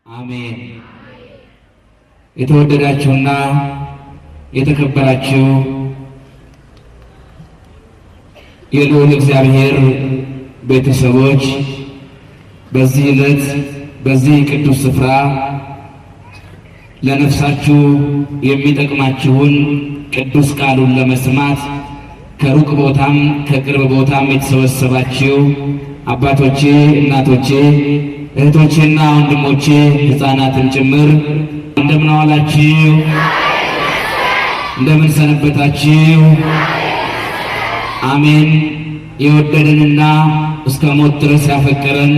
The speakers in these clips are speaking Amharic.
አሜን። የተወደዳችሁና የተከበራችሁ የልዑል እግዚአብሔር ቤተሰቦች በዚህ ዕለት በዚህ ቅዱስ ስፍራ ለነፍሳችሁ የሚጠቅማችሁን ቅዱስ ቃሉን ለመስማት ከሩቅ ቦታም ከቅርብ ቦታም የተሰበሰባችሁ አባቶቼ፣ እናቶቼ፣ እህቶቼና ወንድሞቼ ሕፃናትን ጭምር እንደምን ዋላችሁ? እንደምን ሰነበታችሁ? አሜን። የወደደንና እስከ ሞት ድረስ ያፈቀረን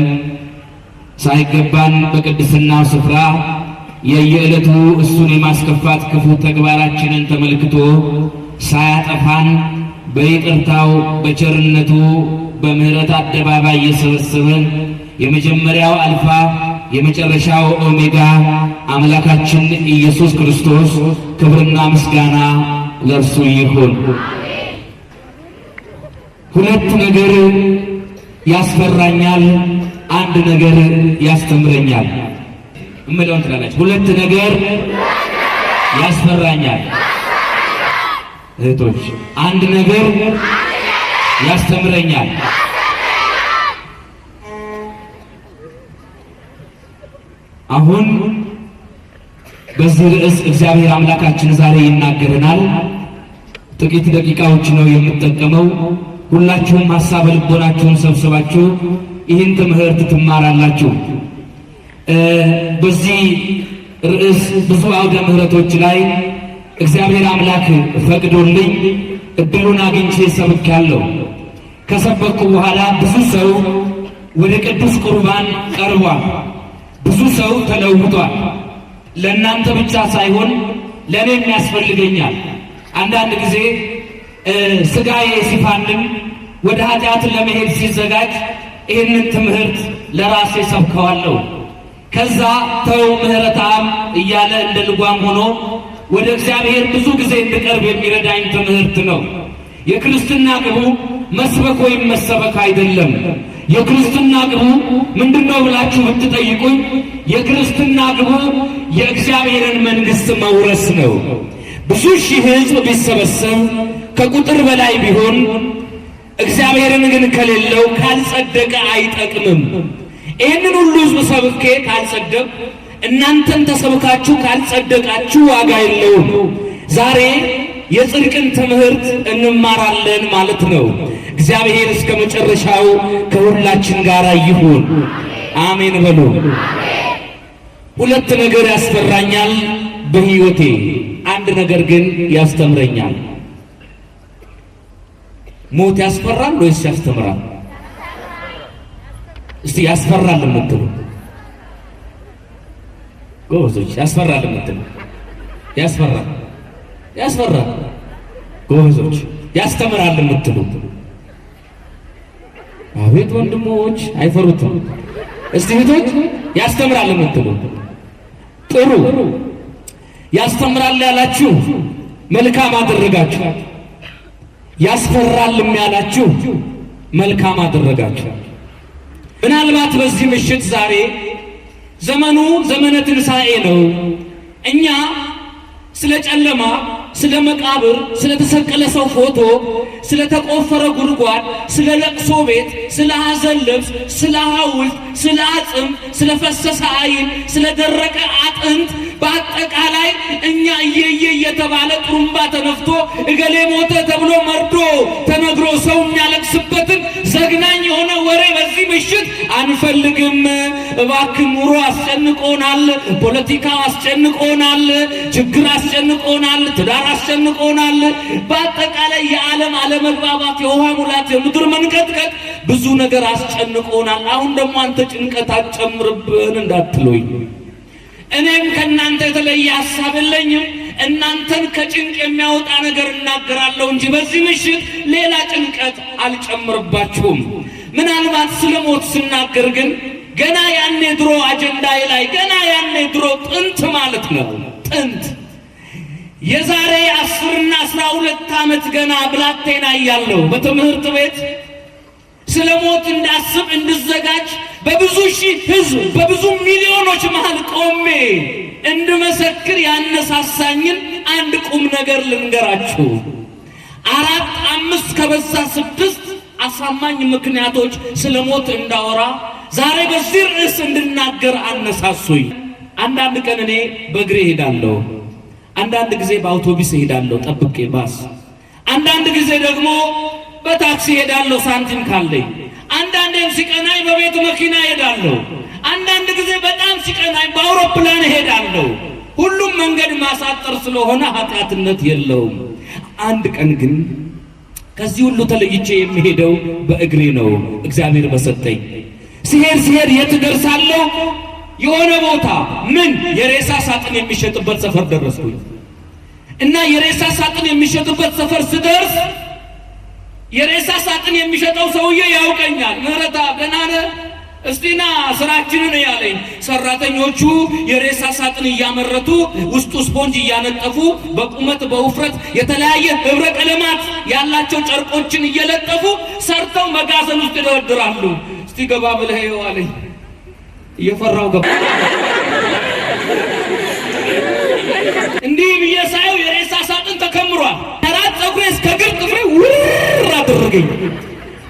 ሳይገባን በቅድስናው ስፍራ የየዕለቱ እሱን የማስከፋት ክፉ ተግባራችንን ተመልክቶ ሳያጠፋን በይቅርታው በቸርነቱ በምህረት አደባባይ የሰበሰበን የመጀመሪያው አልፋ የመጨረሻው ኦሜጋ አምላካችን ኢየሱስ ክርስቶስ ክብርና ምስጋና ለእርሱ ይሁን። ሁለት ነገር ያስፈራኛል፣ አንድ ነገር ያስተምረኛል እምለውን ትላላችሁ። ሁለት ነገር ያስፈራኛል እህቶች፣ አንድ ነገር ያስተምረኛል። አሁን በዚህ ርዕስ እግዚአብሔር አምላካችን ዛሬ ይናገረናል። ጥቂት ደቂቃዎች ነው የምጠቀመው። ሁላችሁም ሐሳበ ልቦናችሁን ሰብስባችሁ ይህን ትምህርት ትማራላችሁ። በዚህ ርዕስ ብዙ አውደ ምሕረቶች ላይ እግዚአብሔር አምላክ ፈቅዶልኝ እድሉን አግኝቼ ሰብኬያለሁ። ከሰበኩ በኋላ ብዙ ሰው ወደ ቅዱስ ቁርባን ቀርቧል። ብዙ ሰው ተለውጧል። ለእናንተ ብቻ ሳይሆን ለእኔም ያስፈልገኛል። አንዳንድ ጊዜ ስጋዬ ሲፋንም ወደ ኃጢአት ለመሄድ ሲዘጋጅ ይህንን ትምህርት ለራሴ ሰብከዋለሁ። ከዛ ተው ምህረታም እያለ እንደ ልጓም ሆኖ ወደ እግዚአብሔር ብዙ ጊዜ እንድቀርብ የሚረዳኝ ትምህርት ነው። የክርስትና ግቡ መስበክ ወይም መሰበክ አይደለም። የክርስትና ግቡ ምንድነው ብላችሁ ብትጠይቁኝ፣ የክርስትና ግቡ የእግዚአብሔርን መንግሥት መውረስ ነው። ብዙ ሺህ ሕዝብ ቢሰበሰብ ከቁጥር በላይ ቢሆን እግዚአብሔርን ግን ከሌለው ካልጸደቀ አይጠቅምም። ይህንን ሁሉ ሕዝብ ሰብኬ ካልጸደቅ፣ እናንተን ተሰብካችሁ ካልጸደቃችሁ ዋጋ የለውም። ዛሬ የጽድቅን ትምህርት እንማራለን ማለት ነው። እግዚአብሔር እስከ መጨረሻው ከሁላችን ጋር ይሁን። አሜን በሉ። ሁለት ነገር ያስፈራኛል በሕይወቴ፣ አንድ ነገር ግን ያስተምረኛል። ሞት ያስፈራል ወይስ ያስተምራል? እስቲ ያስፈራል የምትሉ ጎበዞች፣ ያስፈራል የምትሉ ያስፈራል፣ ያስፈራል ጎበዞች። ያስተምራል የምትሉ አቤት ወንድሞች አይፈሩትም። እስቲ እህቶች ያስተምራል የምትሉ ጥሩ። ያስተምራል ያላችሁ መልካም አደረጋችሁ። ያስፈራልም ያላችሁ መልካም አደረጋችሁ። ምናልባት በዚህ ምሽት ዛሬ ዘመኑ ዘመነ ትንሣኤ ነው። እኛ ስለ ጨለማ፣ ስለ መቃብር፣ ስለ ተሰቀለ ሰው ፎቶ፣ ስለ ተቆፈረ ጉድጓድ፣ ስለ ለቅሶ ቤት፣ ስለ ሐዘን ልብስ፣ ስለ ሐውልት፣ ስለ አጽም፣ ስለ ፈሰሰ ዓይን፣ ስለ ደረቀ አጥንት፣ በአጠቃላይ እኛ እየየ እየተባለ ጥሩምባ ተነፍቶ እገሌ ሞተ ተብሎ መርዶ ተነግሮ ሰው የሚያለቅስበትን ዘግናኝ የሆነ ወሬ በዚህ ምሽት አንፈልግም። እባክህ ኑሮ አስጨንቆናል፣ ፖለቲካው አስጨንቆናል፣ ችግር አስጨንቆናል፣ ትዳር አስጨንቆናል። በአጠቃላይ የዓለም አለመግባባት፣ የውሃ ሙላት፣ የምድር መንቀጥቀጥ ብዙ ነገር አስጨንቆናል። አሁን ደግሞ አንተ ጭንቀት አትጨምርብን እንዳትሉኝ። እኔም ከእናንተ የተለየ ሐሳብ የለኝም። እናንተን ከጭንቅ የሚያወጣ ነገር እናገራለሁ እንጂ በዚህ ምሽት ሌላ ጭንቀት አልጨምርባችሁም። ምናልባት ስለ ሞት ስናገር ግን ገና ያኔ ድሮ አጀንዳዬ ላይ ገና ያኔ ድሮ ጥንት ማለት ነው ጥንት የዛሬ 10 እና 12 ዓመት ገና ብላቴና እያለሁ በትምህርት ቤት ስለሞት እንዳስብ እንድዘጋጅ በብዙ ሺህ ሕዝብ በብዙ ሚሊዮኖች መሃል ቆሜ እንድመሰክር ያነሳሳኝን አንድ ቁም ነገር ልንገራችሁ። 4 5 ከበዛ 6 አሳማኝ ምክንያቶች ስለሞት እንዳወራ ዛሬ በዚህ ርዕስ እንድናገር አነሳሱኝ። አንዳንድ ቀን እኔ በእግሬ ሄዳለሁ፣ አንዳንድ ጊዜ በአውቶቡስ ሄዳለሁ ጠብቄ ባስ፣ አንዳንድ ጊዜ ደግሞ በታክሲ ሄዳለሁ ሳንቲም ካለኝ፣ አንዳንዴም ሲቀናኝ በቤት መኪና ሄዳለሁ፣ አንዳንድ ጊዜ በጣም ሲቀናኝ በአውሮፕላን ሄዳለሁ። ሁሉም መንገድ ማሳጠር ስለሆነ ኃጢአትነት የለውም። አንድ ቀን ግን ከዚህ ሁሉ ተለይቼ የሚሄደው በእግሬ ነው። እግዚአብሔር በሰጠኝ ሲሄድ የት ደርሳለሁ? የሆነ ቦታ ምን የሬሳ ሳጥን የሚሸጥበት ሰፈር ደረስኩኝ እና የሬሳ ሳጥን የሚሸጥበት ሰፈር ስደርስ የሬሳ ሳጥን የሚሸጠው ሰውዬ ያውቀኛል። ምህረታ ደህና ነህ? እስቲና ስራችንን ያለኝ። ሰራተኞቹ የሬሳ ሳጥን እያመረቱ ውስጡ ስፖንጅ እያነጠፉ በቁመት በውፍረት የተለያየ ህብረ ቀለማት ያላቸው ጨርቆችን እየለጠፉ ሰርተው መጋዘን ውስጥ ይደረድራሉ። እስቲ ገባ ብለህ ይኸው አለኝ። እየፈራው ገባ። እንዲህ ብዬ ሳየው የሬሳ ሳጥን ተከምሯል። ከራስ ፀጉሬ እስከ እግር ጥፍሬ ውር አደረገኝ።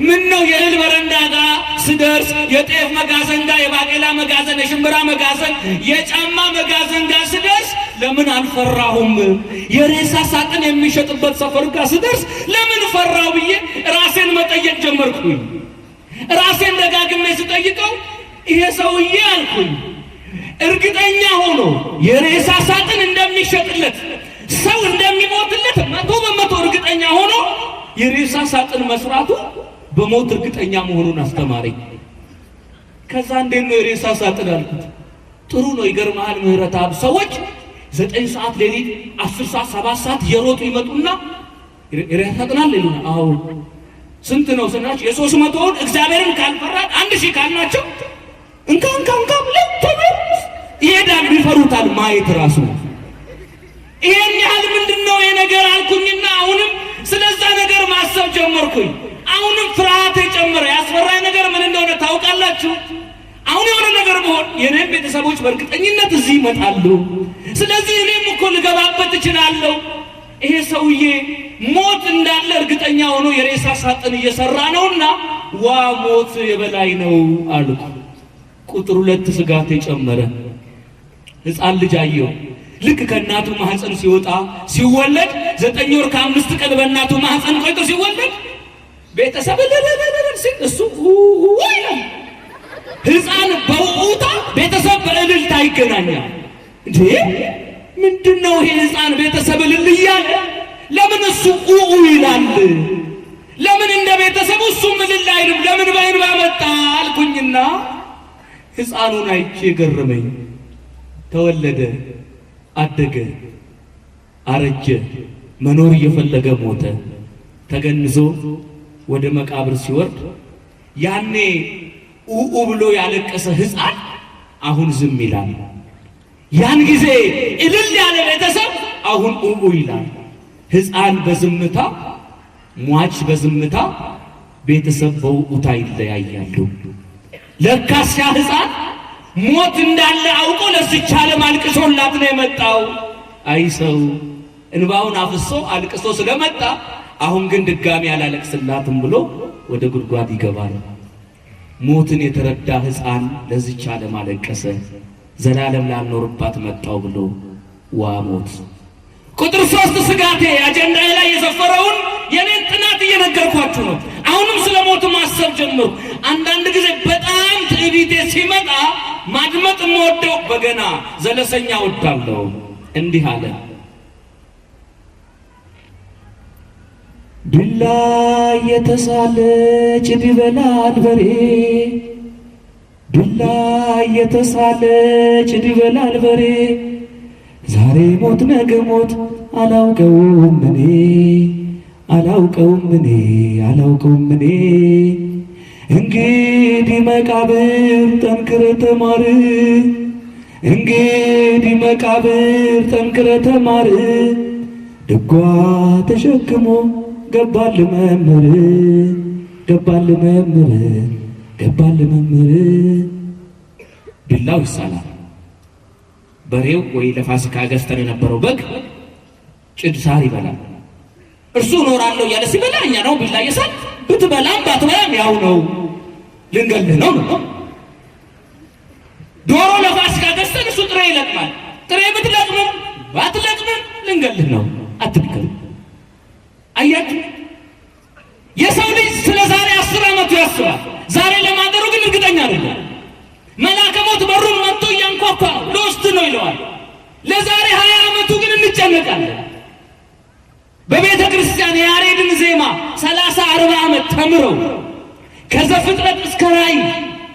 ምን ነው የእህል በረንዳ ጋር ስደርስ የጤፍ መጋዘን ጋር፣ የባቄላ መጋዘን፣ የሽምብራ መጋዘን፣ የጫማ መጋዘን ጋር ስደርስ ለምን አልፈራሁም? የሬሳ ሳጥን የሚሸጥበት ሰፈር ጋር ስደርስ ለምን ፈራሁ ብዬ ራሴን መጠየቅ ጀመርኩኝ። ራሴን ደጋግሜ ስጠይቀው ይሄ ሰውዬ አልኩኝ እርግጠኛ ሆኖ የሬሳ ሳጥን እንደሚሸጥለት ሰው እንደሚሞትለት 100% እርግጠኛ ሆኖ የሬሳ ሳጥን መስራቱ በሞት እርግጠኛ መሆኑን አስተማረኝ። ከዛ እንዴት ነው የሬሳ ሳጥን አልኩት። ጥሩ ነው ይገርማል ምህረተአብ ሰዎች 9 ሰዓት ሌሊት 10 ሰዓት 7 ሰዓት የሮጡ ይመጡና የሬሳ ሳጥን አለ ይሉና፣ አዎ ስንት ነው ስናቸው የ300ውን እግዚአብሔርን ካልፈራን 1000 ካልናቸው እንካ ይሄዳሉ፣ ይፈሩታል ማየት ራሱ። ይሄን ያህል ምንድነው ይሄ ነገር አልኩኝና አሁንም ስለዛ ነገር ማሰብ ጀመርኩኝ። አሁንም ፍርሃት የጨመረ ያስፈራኝ ነገር ምን እንደሆነ ታውቃላችሁ? አሁን የሆነ ነገር ቢሆን የኔም ቤተሰቦች በእርግጠኝነት እዚህ ይመጣሉ። ስለዚህ እኔም እኮ ልገባበት እችላለሁ። ይሄ ሰውዬ ሞት እንዳለ እርግጠኛ ሆኖ የሬሳ ሳጥን እየሰራ ነውና ዋ ሞት የበላይ ነው አልኩ። ቁጥር 2 ስጋት የጨመረ ሕፃን ልጅ አየሁ። ልክ ከእናቱ ማህፀን ሲወጣ ሲወለድ 9 ወር ከ5 ቀን በእናቱ ማህፀን ቆይቶ ሲወለድ ቤተሰብ ሲል እሱ ይላል። ሕፃን በውታ ቤተሰብ በእልልታ ይገናኛል። እንዴ ምንድነው ይሄ ሕፃን ቤተሰብ እልል እያለ ለምን እሱ ይላል? ለምን እንደ ቤተሰብ እሱም እልል አይልም? ለምን በእንባ መጣ አልኩኝና ሕፃኑን አይቼ ገረመኝ። ተወለደ፣ አደገ፣ አረጀ፣ መኖር እየፈለገ ሞተ። ተገንዞ ወደ መቃብር ሲወርድ ያኔ ብሎ ያለቀሰ ሕፃን አሁን ዝም ይላል። ያን ጊዜ እልል ያለ ቤተሰብ አሁን ይላል። ሕፃን በዝምታ ሟች በዝምታ ቤተሰብ በውኡታ ይለያያሉ። ለካስ ያ ሕፃን ሞት እንዳለ አውቆ ለዚች ዓለም አልቅሶላት ነው የመጣው። አይ ሰው እንባውን አፍሶ አልቅሶ ስለመጣ አሁን ግን ድጋሚ አላለቅስላትም ብሎ ወደ ጉድጓድ ይገባል። ሞትን የተረዳ ሕፃን ለዚች ዓለም አለቀሰ። ዘላለም ላልኖርባት መጣው ብሎ ዋ ሞት። ቁጥር 3 ስጋቴ አጀንዳዬ ላይ የሰፈረውን የኔን ጥናት እየነገርኳችሁ ነው። አሁንም ስለ ሞት ማሰብ ጀምሩ። አንዳንድ ጊዜ በጣም ትዕቢቴ ሲመጣ ማድመጥ የምወደው በገና ዘለሰኛ ወዳለው እንዲህ አለ። ዱላ የተሳለች ዲበላል በሬ፣ ዱላ የተሳለች ዲበላል በሬ፣ ዛሬ ሞት ነገ ሞት አላውቀውም እኔ፣ አላውቀውም እኔ፣ አላውቀውም እኔ። እንግዲህ መቃብር ጠንክረ ተማር፣ እንግዲህ መቃብር ጠንክረ ተማር፣ ድጓ ተሸክሞ ገባል መምህር፣ ገባል መምህር ቢላው ይሳላል። በሬው ወይ ለፋሲካ ገዝተን የነበረው በግ ጭድ ሳር ይበላል። እርሱ እኖራለሁ እያለ ሲበላ እኛ ነው ቢላ እየሳል ብትበላም ባትበላም ያው ነው፣ ልንገልህ ነው። ዶሮ ለፋሲካ ገዝተን እሱ ጥሬ ይለቅማል። ጥሬ ብትለቅምም ባትለቅምም ልንገልህ ነው፣ አትድከም። አያችሁ፣ የሰው ልጅ ስለ ዛሬ 10 ዓመቱ ያስባል። ዛሬ ለማደሩ ግን እርግጠኛ አይደለም። መልአከ ሞት በሩን መጥቶ እያንኳኳ ልወስድ ነው ይለዋል። ለዛሬ 20 ዓመቱ ግን እንጨነቃለን። በቤተ ክርስቲያን የያሬድን ዜማ 30-40 ዓመት ተምረው ከዘፍጥረት እስከ ራእይ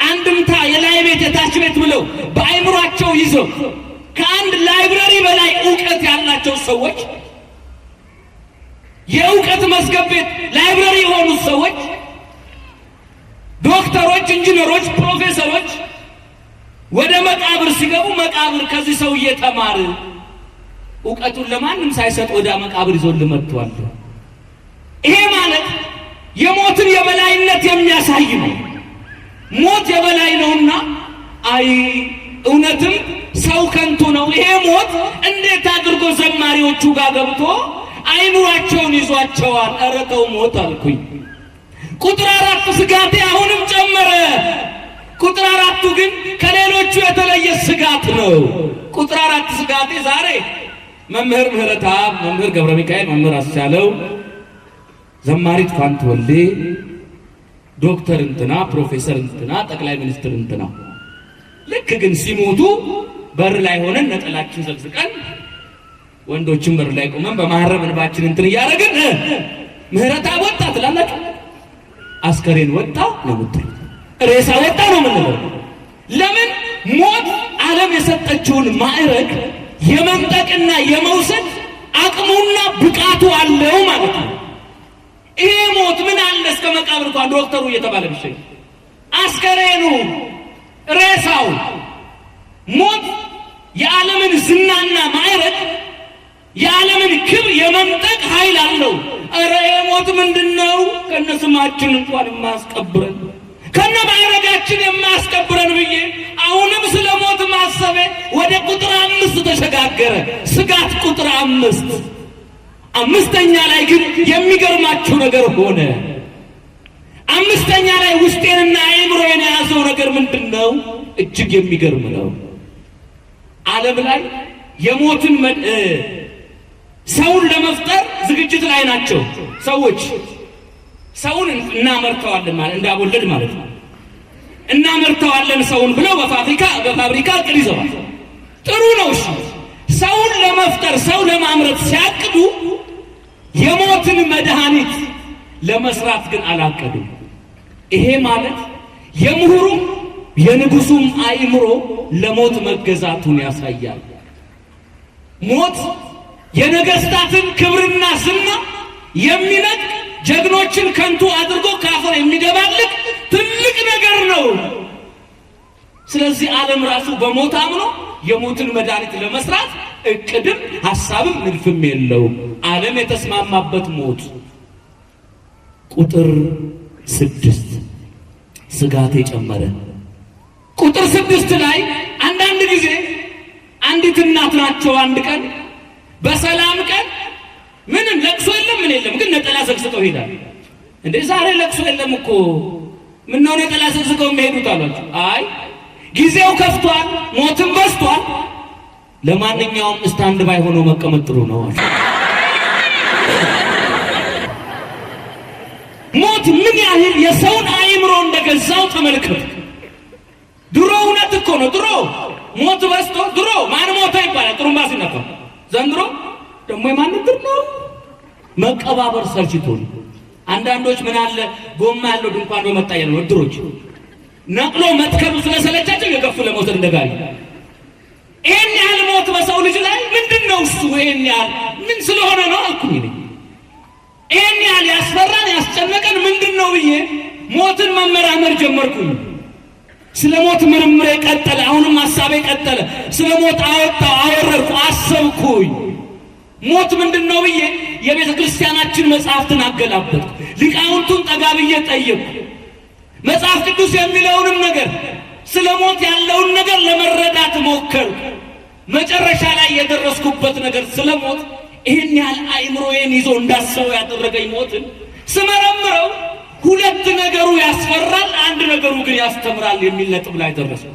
አንድምታ የላይ ቤት የታች ቤት ብለው በአይምሯቸው ይዘው ከአንድ ላይብረሪ በላይ ዕውቀት ያላቸው ሰዎች፣ የዕውቀት መዝገብ ቤት ላይብረሪ የሆኑ ሰዎች፣ ዶክተሮች፣ ኢንጂነሮች፣ ፕሮፌሰሮች ወደ መቃብር ሲገቡ መቃብር ከዚህ ሰው እየተማረ ዕውቀቱን ለማንም ሳይሰጥ ወደ መቃብር ይዞልን መጥቷል። ይሄ ማለት የሞትን የበላይነት የሚያሳይ ነው። ሞት የበላይ ነውና አይ እውነትም ሰው ከንቱ ነው። ይሄ ሞት እንዴት አድርጎ ዘማሪዎቹ ጋር ገብቶ አይኑራቸውን ይዟቸዋል። ኧረ ተው ሞት አልኩኝ። ቁጥር 4 ስጋቴ አሁንም ጨመረ። ቁጥር 4 ግን ከሌሎቹ የተለየ ስጋት ነው። ቁጥር 4 ስጋቴ ዛሬ መምህር ምህረተአብ፣ መምህር ገብረ ሚካኤል፣ መምህር አስቻለው፣ ዘማሪት ፋንትወልዴ፣ ዶክተር እንትና፣ ፕሮፌሰር እንትና፣ ጠቅላይ ሚኒስትር እንትና ልክ ግን ሲሞቱ በር ላይ ሆነን ነጠላችን ዘግዝቀን ወንዶችን በር ላይ ቆመን በማህረብ እንባችን እንትን እያደረግን ምህረተአብ ወጣ ትላላችሁ፣ አስከሬን ወጣ ነው የምትሉት፣ ሬሳ ወጣ ነው የምንለው። ለምን? ሞት ዓለም የሰጠችውን ማዕረግ የመንጠቅና የመውሰድ አቅሙና ብቃቱ አለው ማለት ነው። ይሄ ሞት ምን አለ እስከ መቃብር እንኳን ዶክተሩ እየተባለ ቢሸኝ አስከሬኑ ሬሳው ሞት የዓለምን ዝናና ማዕረግ የዓለምን ክብር የመንጠቅ ኃይል አለው። ኧረ የሞት ምንድነው? ከነስማችን እንኳን የማያስቀብረን ከነ ማዕረጋችን የማያስቀብረን ብዬ አሁንም ስለ ሞት ማሰቤ ወደ ቁጥር 5 ተሸጋገረ። ስጋት ቁጥር 5። 5ኛ ላይ ግን የሚገርማችሁ ነገር ሆነ። 5ኛ ላይ ውስጤንና አእምሮዬን የያዘው ነገር ምንድነው? እጅግ የሚገርም ነው። ዓለም ላይ የሞትን ሰውን ለመፍጠር ዝግጅት ላይ ናቸው ሰዎች። ሰውን እናመርተዋለን ማለት እንዳቦለድ ማለት ነው። እናመርተዋለን ሰውን ብለው በፋብሪካ እቅድ ይዘዋል። ጥሩ ነው። እሺ፣ ሰውን ለመፍጠር ሰው ለማምረት ሲያቅዱ የሞትን መድኃኒት ለመስራት ግን አላቀዱም። ይሄ ማለት የምሁሩም የንጉሱም አእምሮ ለሞት መገዛቱን ያሳያል። ሞት የነገስታትን ክብርና ዝና የሚነቅ ጀግኖችን ከንቱ አድርጎ ካፈር የሚደባልቅ ትልቅ ነገር ነው። ስለዚህ ዓለም ራሱ በሞት አምኖ የሞትን መድኃኒት ለመስራት እቅድም ሐሳብም ንድፍም የለውም። ዓለም የተስማማበት ሞት። ቁጥር 6 ስጋት የጨመረ። ቁጥር 6 ላይ አንዳንድ ጊዜ አንዲት እናት ናቸው። አንድ ቀን በሰላም ቀን ምንም ለቅሶ የለም ምን የለም፣ ግን ነጠላ ሰቅስቀው ይሄዳል። እንዴ ዛሬ ለቅሶ የለም እኮ ምን ነው ነጠላ ሰቅስቀው የሚሄዱት አሏቸው። አይ ጊዜው ከፍቷል፣ ሞትም በዝቷል። ለማንኛውም ስታንድ ባይ ሆኖ መቀመጥ ጥሩ ነው። ሞት ምን ያህል የሰውን አእምሮ እንደገዛው ተመልከቱ። ድሮ እውነት እኮ ነው። ድሮ ሞት በዝቶ ድሮ ማን ሞተ ይባላል ጥሩምባ ሲነፋ። ዘንድሮ ደግሞ የማን ድር ነው መቀባበር ሰልችቶን። አንዳንዶች ምን አለ ጎማ ያለው ድንኳን በመጣ ያለው ድሮች ነቅሎ መትከሉ ስለሰለቻቸው የገፉ ለመውሰድ እንደጋሪ። ይሄን ያህል ሞት በሰው ልጅ ላይ ምንድነው እሱ? ይሄን ያህል ምን ስለሆነ ነው አልኩኝ። ይሄን ያህል ያስፈራን ያስጨነቀን ምንድነው ብዬ ሞትን መመራመር ጀመርኩኝ። ስለ ሞት ምርምሬ ቀጠለ። አሁንም ሐሳቤ ቀጠለ። ስለ ሞት አወጣው፣ አወረድኩ፣ አሰብኩኝ። ሞት ምንድነው ብዬ የቤተ ክርስቲያናችን መጽሐፍትን አገላበጥ ሊቃውንቱን ጠጋብዬ ጠየቁ። መጽሐፍ ቅዱስ የሚለውንም ነገር ስለ ሞት ያለውን ነገር ለመረዳት ሞከር። መጨረሻ ላይ የደረስኩበት ነገር ስለ ሞት ይህን ያህል አእምሮዬን ይዞ እንዳሰው ያደረገኝ ሞትን ስመረምረው ሁለት ነገሩ ያስፈራል፣ አንድ ነገሩ ግን ያስተምራል የሚል ነጥብ ላይ ደረስኩ።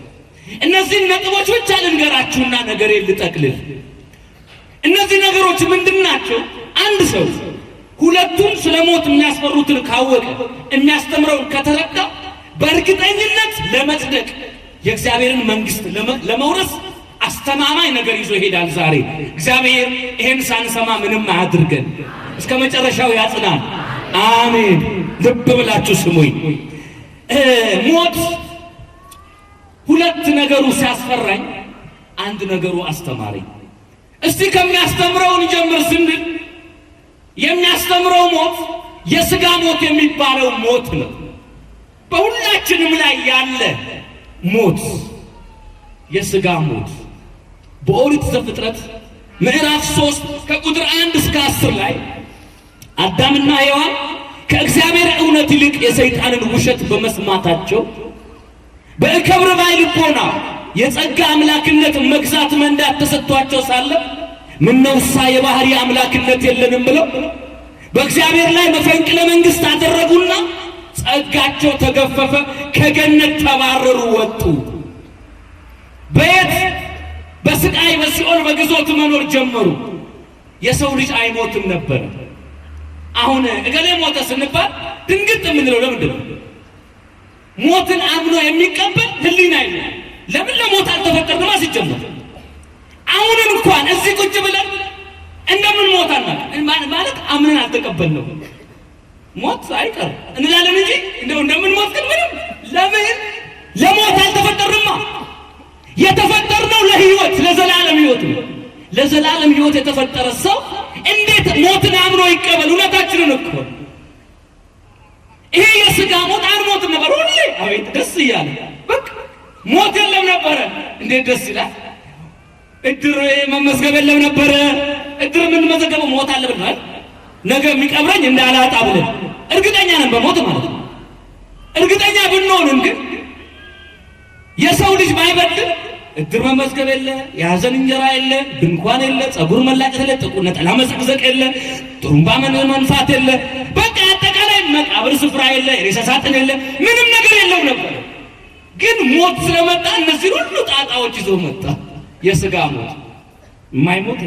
እነዚህ ነጥቦች ብቻ ልንገራችሁና ነገሬን ልጠቅልል። እነዚህ ነገሮች ምንድናቸው? አንድ ሰው ሁለቱም ስለ ሞት የሚያስፈሩትን ካወቀ የሚያስተምረውን ከተረዳ በእርግጠኝነት ለመጽደቅ የእግዚአብሔርን መንግስት ለመውረስ አስተማማኝ ነገር ይዞ ይሄዳል። ዛሬ እግዚአብሔር ይሄን ሳንሰማ ምንም አያድርገን፣ እስከ መጨረሻው ያጽናል። አሜን። ልብ ብላችሁ ስሙኝ። ሞት ሁለት ነገሩ ሲያስፈራኝ አንድ ነገሩ አስተማረኝ። እስቲ ከሚያስተምረው እንጀምር ስንል የሚያስተምረው ሞት የሥጋ ሞት የሚባለው ሞት ነው። በሁላችንም ላይ ያለ ሞት የሥጋ ሞት በኦሪት ዘፍጥረት ምዕራፍ 3 ከቁጥር 1 እስከ 10 ላይ አዳምና ሔዋን ከእግዚአብሔር እውነት ይልቅ የሰይጣንን ውሸት በመስማታቸው በእከብር ባይ ልቦና የጸጋ አምላክነት መግዛት መንዳት ተሰጥቷቸው ሳለ ምነውሳ የባህሪ አምላክነት የለንም ብለው በእግዚአብሔር ላይ መፈንቅለ መንግስት አደረጉና ጸጋቸው ተገፈፈ፣ ከገነት ተባረሩ፣ ወጡ። በየት? በስቃይ በሲኦል በግዞት መኖር ጀመሩ። የሰው ልጅ አይሞትም ነበር። አሁን እገሌ ሞተ ስንባል ድንግጥ የምንለው ለምንድን ነው? ሞትን አምኖ የሚቀበል ህሊና የለም። ለምን ለሞት አልተፈጠርንም? ሲጀመር አሁን እንኳን እዚህ ቁጭ ብለን እንደምን ሞታና ማለት አምነን አልተቀበልነው። ሞት አይቀር እንላለን እንጂ እንደምን ሞት ግን ምንም ለምን ለሞት አልተፈጠርንማ። የተፈጠርነው ለህይወት ለዘላለም ህይወት ነው። ለዘላለም ህይወት የተፈጠረ ሰው እንዴት ሞትን አምኖ ይቀበል? እውነታችንን እኮ ይሄ የሥጋ ሞት አንሞትም ነበር ሁሌ። አቤት ደስ እያለ በቃ ሞት የለም ነበረ። እንዴት ደስ ይላል! እድር መመዝገብ የለም ነበረ። እድር ምን መዘገበው ሞት አለ ብለን ነገ የሚቀብረኝ እንዳላጣ ብለን እርግጠኛ ነን በሞት ማለት ነው። እርግጠኛ ብንሆንም ግን የሰው ልጅ ባይበድል እድር መመዝገብ የለ፣ የሐዘን እንጀራ የለ፣ ድንኳን የለ፣ ጸጉር መላጨት የለ፣ ጥቁር ነጠላ መዘቅዘቅ የለ፣ ጥሩምባ መንፋት የለ፣ በቃ አጠቃላይ መቃብር ስፍራ የለ፣ የሬሳ ሳጥን የለ፣ ምንም ነገር የለው ነበር። ግን ሞት ስለመጣ እነዚህ ሁሉ ጣጣዎች ይዞ መጣ። የሥጋ ሞት የማይሞት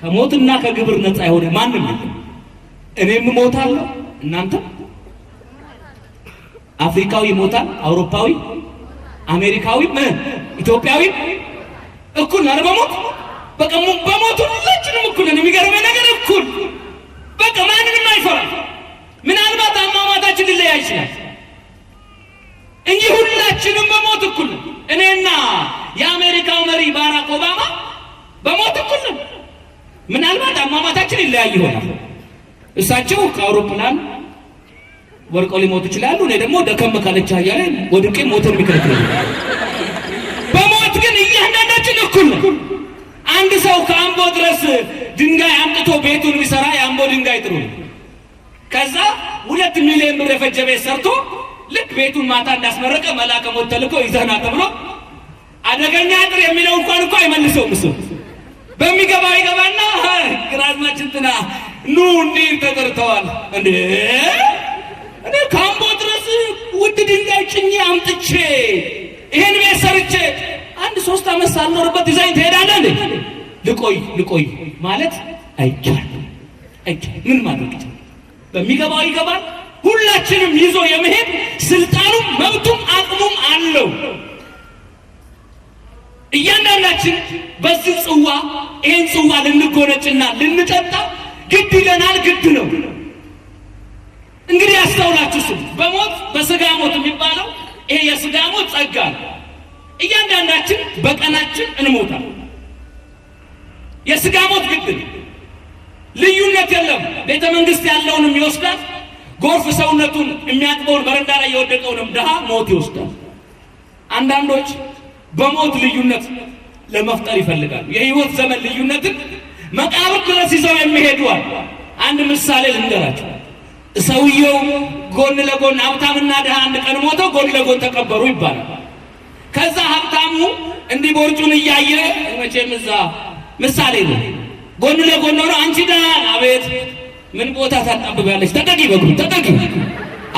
ከሞትና ከግብር ነፃ የሆነ ማንም የለም። እኔም እሞታለሁ፣ እናንተ አፍሪካዊ ይሞታል፣ አውሮፓዊ፣ አሜሪካዊ፣ ኢትዮጵያዊ እኩል ነው። በሞት በቃ በሞት ሁላችንም እኩል ነን። የሚገርመው ነገር እኩል በቃ ማንንም አይፈራም። ምናልባት አሟሟታችን ሊለያይ ይችላል እንጂ ሁላችንም በሞት እኩል ነን። እኔና የአሜሪካው መሪ ባራክ ኦባማ በሞት እኩል ነን። ምናልባት አሟሟታችን ይለያይ ይሆናል። እሳቸው ከአውሮፕላን ወርቀው ሊሞቱ ይችላሉ። እኔ ደግሞ ደከም ካለች አህያ ላይ ወድቄ ሞተር የሚከለክለኝ። በሞት ግን እያንዳንዳችን እኩል ነው። አንድ ሰው ከአምቦ ድረስ ድንጋይ አምጥቶ ቤቱን ቢሰራ የአምቦ ድንጋይ ጥሩ ነው። ከዛ 2 ሚሊዮን ብር የፈጀ ቤት ሰርቶ ልክ ቤቱን ማታ እንዳስመረቀ መልአከ ሞት ተልኮ ይዘና ተብሎ አደገኛ አጥር የሚለው እንኳን እኮ አይመልሰውም። እሱ በሚገባው ይገባና ግራዝማች እንትና ኑ እንዲህ ተጠርተዋል እንዴ እኔ ከአምቦ ድረስ ውድ ድንጋይ ጭኜ አምጥቼ ይሄን ቤት ሰርቼ 1-3 ዓመት ሳልኖርበት ይዘኝ ትሄዳለህ እንዴ? ልቆይ ማለት አይቻልም። ምን ማድረግ ይቻላል? በሚገባው ይገባል። ሁላችንም ይዞ የመሄድ ስልጣኑም መብቱም አቅሙም አለው። እያንዳንዳችን በዚህ ጽዋ ይሄን ጽዋ ልንጎነጭና ልንጠጣ ግድ ይለናል። ግድ ነው። እንግዲህ ያስተውላችሁ ስም በሞት በሥጋ ሞት የሚባለው ይሄ የሥጋ ሞት ጸጋ ነው። እያንዳንዳችን በቀናችን እንሞታለን። የሥጋ ሞት ግድ ነው። ልዩነት የለም። ቤተ መንግስት ያለውንም ይወስዳል። ጎርፍ ሰውነቱን የሚያጥበውን በረንዳ ላይ የወደቀውንም ድሃ ሞት ይወስዳል። አንዳንዶች በሞት ልዩነት ለመፍጠር ይፈልጋሉ። የህይወት ዘመን ልዩነትን መቃብር ድረስ ይዘው የሚሄዱ አሉ። አንድ ምሳሌ ልንገራችሁ። ሰውየው ጎን ለጎን ሀብታምና ድሃ አንድ ቀን ሞተው ጎን ለጎን ተቀበሩ ይባላል። ከዛ ሀብታሙ እንዲህ ቦርጩን እያየ መቼም እዛ ምሳሌ ነው ጎን ለጎን ነው። አንቺ ድሃ አቤት ምን ቦታ ታጣብባለች? ተጠቂ በግሩ ተጠቂ።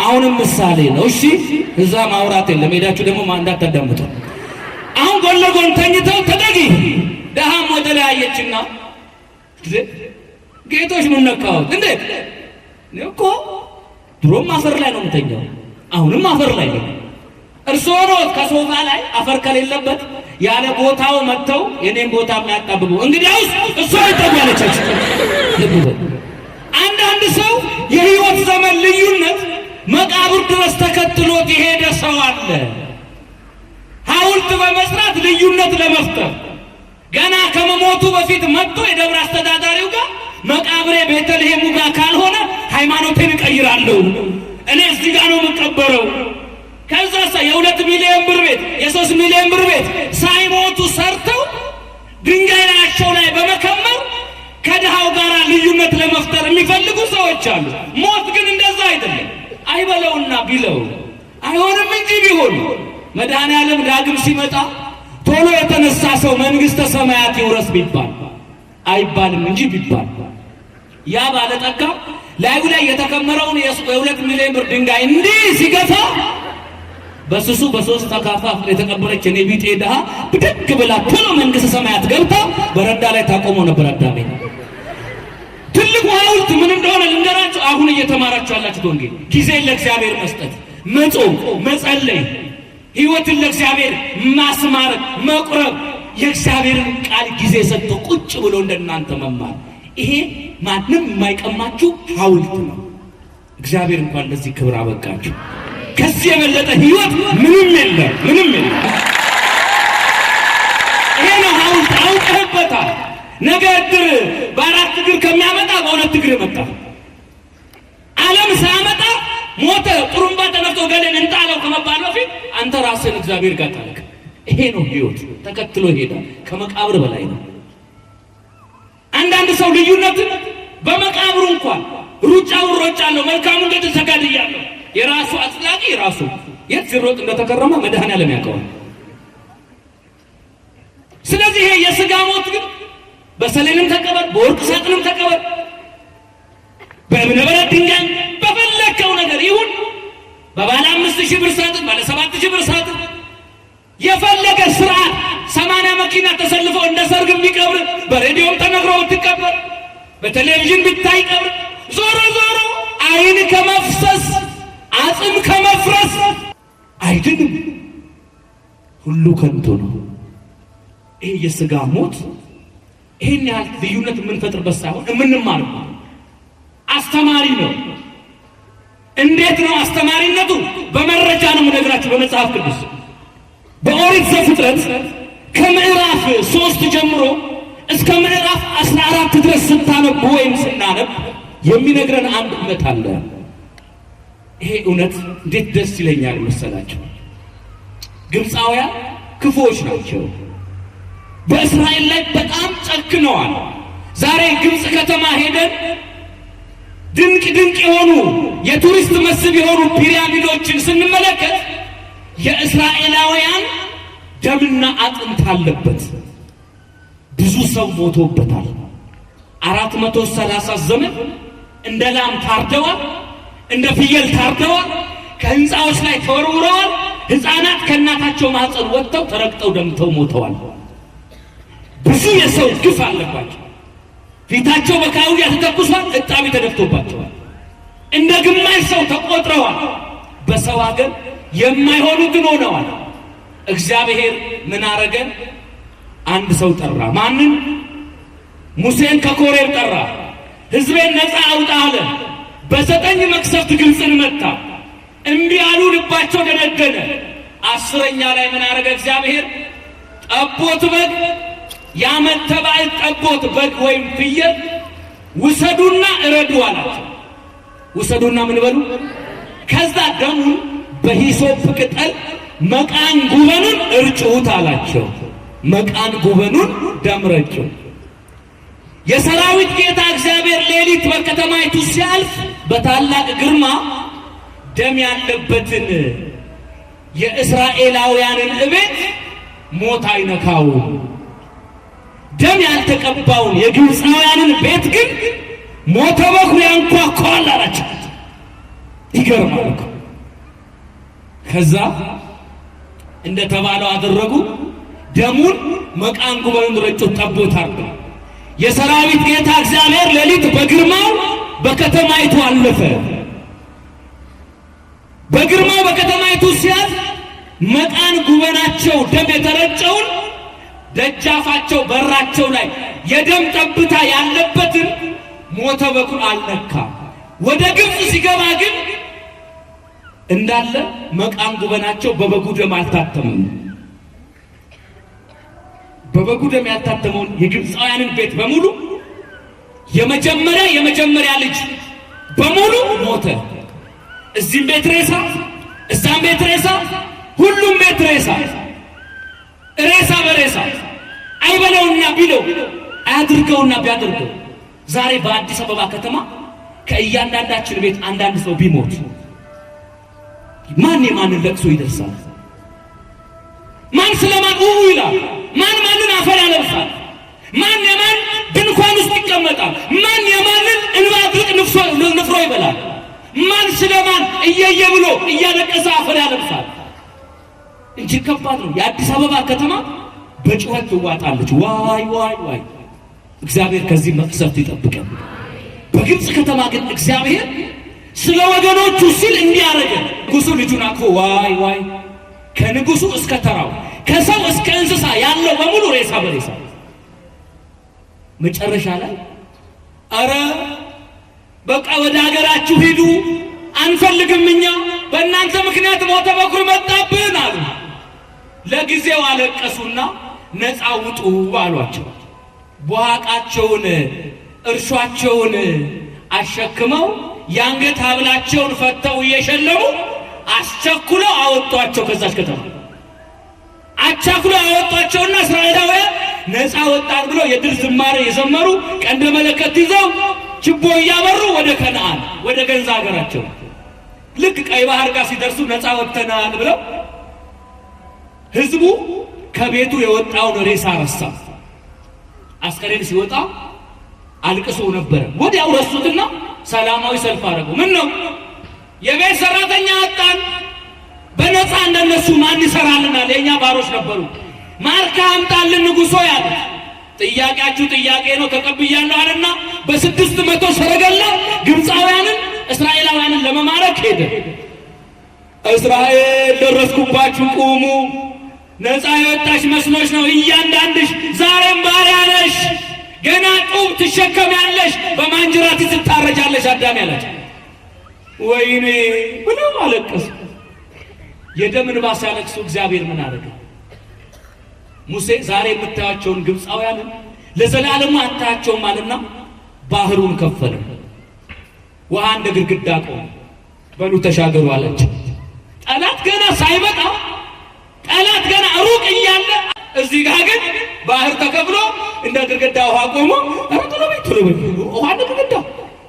አሁንም ምሳሌ ነው። እሺ እዛ ማውራት የለም። ሄዳችሁ ደግሞ እንዳታዳምጡ። አሁን ጎን ለጎን ተኝተው ተጠቂ። ድሃም ወደ ላይ አየችና ጌቶች ምን ነካሁት? እንዴት እኮ ድሮም አፈር ላይ ነው የምተኛው፣ አሁንም አፈር ላይ ነው። እርስዎ ኖት ከሶፋ ላይ አፈር ከሌለበት ያለ ቦታው መጥተው የኔን ቦታ የሚያጣብቡ እንግዲያውስ እሷ ይጠጓለቻች። አንዳንድ ሰው የህይወት ዘመን ልዩነት መቃብር ድረስ ተከትሎት የሄደ ሰው አለ። ሐውልት በመስራት ልዩነት ለመፍጠር ገና ከመሞቱ በፊት መጥቶ የደብረ አስተዳዳሪው ጋር መቃብሬ ቤተልሔሙ ጋር ካልሆነ ሃይማኖቴን እቀይራለሁ፣ እኔ እዚህ ጋር ነው የምቀበረው። ከዛ የ2 ሚሊዮን ብር ቤት የ3 ሚሊዮን ብር ቤት ሳይሞቱ ሰርተው ድንጋይ ላያቸው ላይ በመከመር ከድሃው ጋር ልዩነት ለመፍጠር የሚፈልጉ ሰዎች አሉ። ሞት ግን እንደዛ አይደለም። አይበለውና ቢለው አይሆንም እንጂ ቢሆን መድኃኔዓለም ዳግም ሲመጣ ቶሎ የተነሳ ሰው መንግሥተ ሰማያት ይውረስ ቢባል አይባልም እንጂ ቢባል ያ ባለጠጋ ላዩ ላይ የተከመረውን የ2 ሚሊዮን ብር ድንጋይ እንዲህ ሲገፋ በስሱ በሶስት ተካፋፍ የተቀበረች የኔ ቢጤ ድሃ ብድግ ብላ ቶሎ መንግሥተ ሰማያት ገብታ በረንዳ ላይ ታቆመው ነበር። አዳሜ ትልቁ ሐውልት ምን እንደሆነ ልንገራችሁ። አሁን እየተማራችሁ ያላችሁት ወንጌል ጊዜ ለእግዚአብሔር መስጠት፣ መጾም፣ መጸለይ፣ ሕይወትን ለእግዚአብሔር ማስማር፣ መቁረብ፣ የእግዚአብሔርን ቃል ጊዜ ሰጥቶ ቁጭ ብሎ እንደናንተ መማር፣ ይሄ ማንም የማይቀማችሁ ሐውልት ነው። እግዚአብሔር እንኳን ለዚህ ክብር አበቃችሁ። ከዚህ የበለጠ ሕይወት ምንም የለም፣ ምንም የለም። ይሄ ነው ሐውልት። አውቀህበታል። ነገ እድር በ4 እግር ከሚያመጣ በ2 እግር መጣ። ዓለም ሳያመጣ ሞተ ጥሩምባ ተነፍቶ ገለን እንጣለው ከመባል በፊት አንተ ራስህን እግዚአብሔር ጋር ታልክ። ይሄ ነው ሕይወት። ተከትሎ ይሄዳል። ከመቃብር በላይ ነው። አንዳንድ ሰው ልዩነትን በመቃብሩ እንኳን ሩጫውን ሮጫለሁ፣ መልካሙን ገድል ተጋድያለሁ፣ የራሱ አጽላቂ የራሱ የት ሲሮጥ እንደተከረመ መድኃኔዓለም ያውቀዋል። ስለዚህ ይሄ የሥጋ ሞት ግን በሰሌንም ተቀበር፣ በወርቅ ሳጥንም ተቀበር፣ በእብነ በረድ ድንጋይ በፈለከው ነገር ይሁን፣ በባለ 5000 ብር ሳጥን፣ ባለ 7000 ብር ሳጥን፣ የፈለገ ስርዓት 80 መኪና ተሰልፈው እንደ ሰርግ የሚቀብር በሬዲዮም ተነግሮ ብትቀበር፣ በቴሌቪዥን ብታይ ቀብር፣ ዞሮ ዞሮ አይን ከመፍሰስ አጽም ከመፍረስ አይድንም። ሁሉ ከንቱ ነው። ይሄ የሥጋ ሞት ይሄን ያህል ልዩነት የምንፈጥርበት ሳይሆን የምንማርበት አስተማሪ ነው። እንዴት ነው አስተማሪነቱ? በመረጃ ነው የምነግራችሁ። በመጽሐፍ ቅዱስ በኦሪት ዘፍጥረት ከምዕራፍ 3 ጀምሮ እስከ ምዕራፍ 14 ድረስ ስታነቡ ወይም ስናነብ የሚነግረን አንድ እውነት አለ። ይሄ እውነት እንዴት ደስ ይለኛል መሰላችሁ! ግብፃውያን ክፉዎች ናቸው። በእስራኤል ላይ በጣም ጨክነዋል። ዛሬ ግብፅ ከተማ ሄደን ድንቅ ድንቅ የሆኑ የቱሪስት መስህብ የሆኑ ፒራሚዶችን ስንመለከት የእስራኤላውያን ደምና አጥንት አለበት። ብዙ ሰው ሞቶበታል። 430 ዘመን እንደ ላም ታርደዋል፣ እንደ ፍየል ታርደዋል፣ ከህንፃዎች ላይ ተወርውረዋል። ሕፃናት ከእናታቸው ማህፀን ወጥተው ተረግጠው ደምተው ሞተዋል። ብዙ የሰው ግፍ አለባቸው። ፊታቸው በካውያ ተተኩሷል፣ እጣቢ ተደፍቶባቸዋል። እንደ ግማሽ ሰው ተቆጥረዋል። በሰው ሀገር የማይሆኑትን ሆነዋል። እግዚአብሔር ምን አረገ? አንድ ሰው ጠራ። ማንን? ሙሴን ከኮሬብ ጠራ። ሕዝቤን ነፃ አውጣ አለ። በ9 መቅሰፍት ግብፅን መታ። እምቢ አሉ፣ ልባቸው ደነደነ። 10ኛ ላይ ምን አረገ እግዚአብሔር? ጠቦት በግ፣ የዓመት ተባዕት ጠቦት በግ ወይም ፍየል ውሰዱና እረዱ አላቸው። ውሰዱና ምን በሉ? ከዛ ደሙን በሂሶፕ ቅጠል መቃን ጉበኑን እርጩት አላቸው። መቃን ጉበኑን ደም ረጩ። የሰራዊት ጌታ እግዚአብሔር ሌሊት በከተማይቱ ሲያልፍ በታላቅ ግርማ ደም ያለበትን የእስራኤላውያንን እቤት ሞት አይነካውም። ደም ያልተቀባውን የግብፃውያንን ቤት ግን ሞተ በኩር ያንኳኳል አላቸው። ይገርማል እኮ። ከዛ እንደተባለው አደረጉ። ደሙን መቃን ጉበኑን ረጩት፣ ጠቦት አርገው። የሰራዊት ጌታ እግዚአብሔር ሌሊት በግርማው በከተማይቱ አለፈ። በግርማው በከተማይቱ ሲያልፍ መቃን ጉበናቸው ደም የተረጨውን ደጃፋቸው በራቸው ላይ የደም ጠብታ ያለበትን ሞተ በኩር አልነካ። ወደ ግብፅ ሲገባ ግን እንዳለ መቃን ጉበናቸው በበጉ ደም አልታተመም። በበጉ ደም ያልታተመውን የግብፃውያንን ቤት በሙሉ የመጀመሪያ ልጅ በሙሉ ሞተ። እዚህም ቤት ሬሳ፣ እዛም ቤት ሬሳ፣ ሁሉም ቤት ሬሳ፣ ሬሳ በሬሳ አይበለውና ቢለው አያድርገውና ቢያደርገው ዛሬ በአዲስ አበባ ከተማ ከእያንዳንዳችን ቤት አንዳንድ ሰው ቢሞት ማን የማንን ለቅሶ ይደርሳል? ማን ስለማን ይላል? ማን ማንን አፈር ያለብሳል? ማን የማን ድንኳን ውስጥ ይቀመጣል? ማን የማንን እንባ ድርቅ ንፍሮ ይበላል? ማን ስለማን እየየ ብሎ እያለቀሰ አፈር ያለብሳል? እንጂ ከባድ ነው። የአዲስ አበባ ከተማ በጩኸት ትዋጣለች። ዋይ ዋይ ዋይ! እግዚአብሔር ከዚህ መቅሰፍት ይጠብቀን። በግብፅ ከተማ ግን እግዚአብሔር ስለ ወገኖቹ ሲል እንዲያረገ ንጉሡ ልጁን አቅፎ ዋይ ዋይ! ከንጉሡ እስከ ተራው ከሰው እስከ እንስሳ ያለው በሙሉ ሬሳ በሬሳ። መጨረሻ ላይ አረ በቃ ወደ ሀገራችሁ ሂዱ፣ አንፈልግም፣ እኛ በእናንተ ምክንያት ሞተ በኩር መጣብን አሉ። ለጊዜው አለቀሱና ነፃ ውጡ አሏቸው። በዋቃቸውን እርሻቸውን አሸክመው የአንገት ሐብላቸውን ፈተው እየሸለሙ አስቸኩለው አወጧቸው። ከዛች ከተማ አቻኩለው አወጧቸውና እስራኤላውያን ነፃ ወጣን ብሎ የድል ዝማሬ የዘመሩ ቀንደ መለከት ይዘው ችቦ እያበሩ ወደ ከነዓን ወደ ገንዛ ሀገራቸው ልክ ቀይ ባህር ጋር ሲደርሱ ነፃ ወጥተናል ብለው ህዝቡ ከቤቱ የወጣውን ሬሳ ረሳ። አስከሬን ሲወጣ አልቅሶ ነበረ። ወዲያው ረሱትና ሰላማዊ ሰልፍ አደረጉ። ምን ነው የቤት ሰራተኛ አጣን፣ በነፃ እንደነሱ ማን ይሰራልናል? የኛ ባሮች ነበሩ። ማርካ አምጣልን ንጉሶ ያለ ጥያቄያችሁ ጥያቄ ነው ተቀብያለሁ አለና በ600 ሰረገላ ግብፃውያንን እስራኤላውያንን ለመማረክ ሄደ። እስራኤል ደረስኩባችሁ፣ ቁሙ፣ ነፃ የወጣሽ መስሎሽ ነው እያንዳንድሽ፣ ዛሬም ባሪያ ነሽ፣ ገና ጡብ ትሸከሚያለሽ፣ በማንጅራት ትታረጃለሽ አዳም ያላቸው። ወይኔ ብለው አለቀሱ። የደም እንባ ሲያለቅሱ እግዚአብሔር ምን አደረገ? ሙሴ ዛሬ የምታያቸውን ግብፃውያንን ለዘላለሙ አታያቸውም አለና ባህሩን ከፈለ። ውሃ እንደ ግድግዳ ቆመ። በሉ ተሻገሩ አላቸው። ጠላት ገና ሳይመጣ ጠላት ገና ሩቅ እያለ እዚህ ጋር ግን ባህር ተከፍሎ እንደ ግድግዳ ውሃ ቆሞ አረ ቶሎ በይ ውሃ እንደ ግድግዳ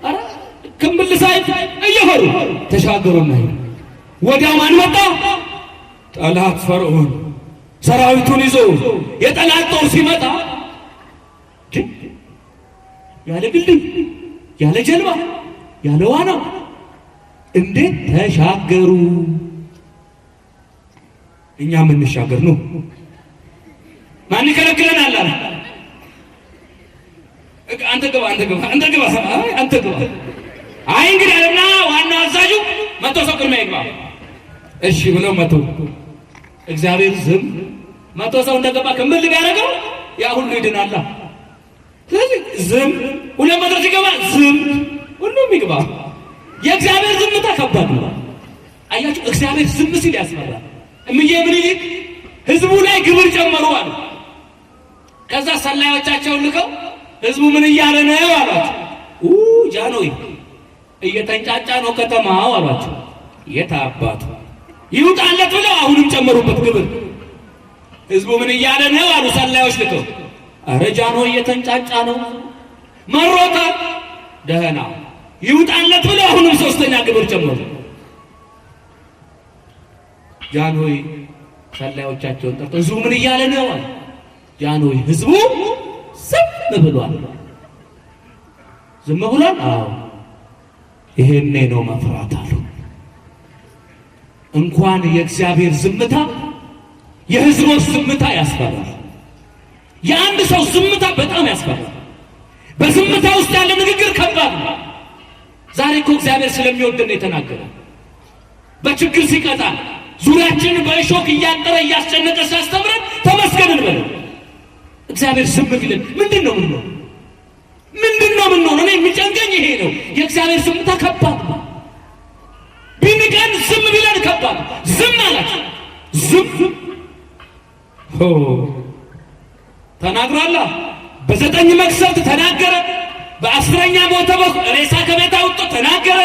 አረ ክምብል ሳይት እየፈሩ ተሻገሩና ወዲያው ማን መጣ? ጠላት ፈርዖን ሰራዊቱን ይዞ የጠላት ጦር ሲመጣ ያለ ድልድይ ያለ ጀልባ ያለ ዋና እንዴት ተሻገሩ? እኛ ምን እንሻገር ነው? ማን ይከለክለናል? አለ አንተ ግባ አንተ ግባ። አይ እንግዲህ አለና ዋና አዛዡ መቶ ሰው ቅድሚያ ይግባ። እሺ ብለው መቶ እግዚአብሔር ዝም መቶ ሰው እንደገባ ክምብል ቢያደርገው ያ ሁሉ ይድናል። ስለዚህ ዝም 200 ሲገባ ዝም ሁሉም ይግባ። የእግዚአብሔር ዝምታ ከባድ ነው። አያችሁ እግዚአብሔር ዝም ሲል ያስፈራል። እምዬ ምኒልክ ህዝቡ ላይ ግብር ጨመሩ አሉ። ከዛ ሰላዮቻቸውን ልከው ህዝቡ ምን እያለ ነው አሏቸው። ጃኖይ እየተንጫጫ ነው ከተማው አሏቸው። የት አባቱ ይውጣለት ብለው አሁንም ጨመሩበት ግብር። ህዝቡ ምን እያለ ነው አሉ ሰላዮች ልከው። አረ ጃኖይ እየተንጫጫ ነው፣ መሮታ ደህና ይውጣለት ብሎ አሁንም ሶስተኛ ግብር ጨመሩ። ጃንሆይ ሰላዮቻቸውን ጠርተው ህዝቡ ምን እያለ ነው? ጃንሆይ ህዝቡ ዝም ብሏል። ዝም ብሏል? አዎ ይሄኔ ነው መፍራት አሉ። እንኳን የእግዚአብሔር ዝምታ የህዝቦች ዝምታ ያስፈራል። የአንድ ሰው ዝምታ በጣም ያስፈራል። በዝምታ ውስጥ ያለ ንግግር ከባድ ነው። ዛሬ እኮ እግዚአብሔር ስለሚወደን የተናገረ በችግር ሲቀጣ ዙሪያችንን በእሾክ እያጠረ እያስጨነቀ ሲያስተምረን ተመስገን እንበል። እግዚአብሔር ዝም ቢለን ምንድነው ምን ነው? ምንድነው ምን ነው? እኔ የሚጨንቀኝ ይሄ ነው። የእግዚአብሔር ዝምታ ከባድ ነው። ቢንቀን ዝም ቢለን ከባድ ነው። ዝም አላት። ዝም ተናግሯል። በዘጠኝ መቅሰፍት ተናገረ። በ10ኛ ሞተ ሬሳ ከቤት አውጥቶ ተናገረ።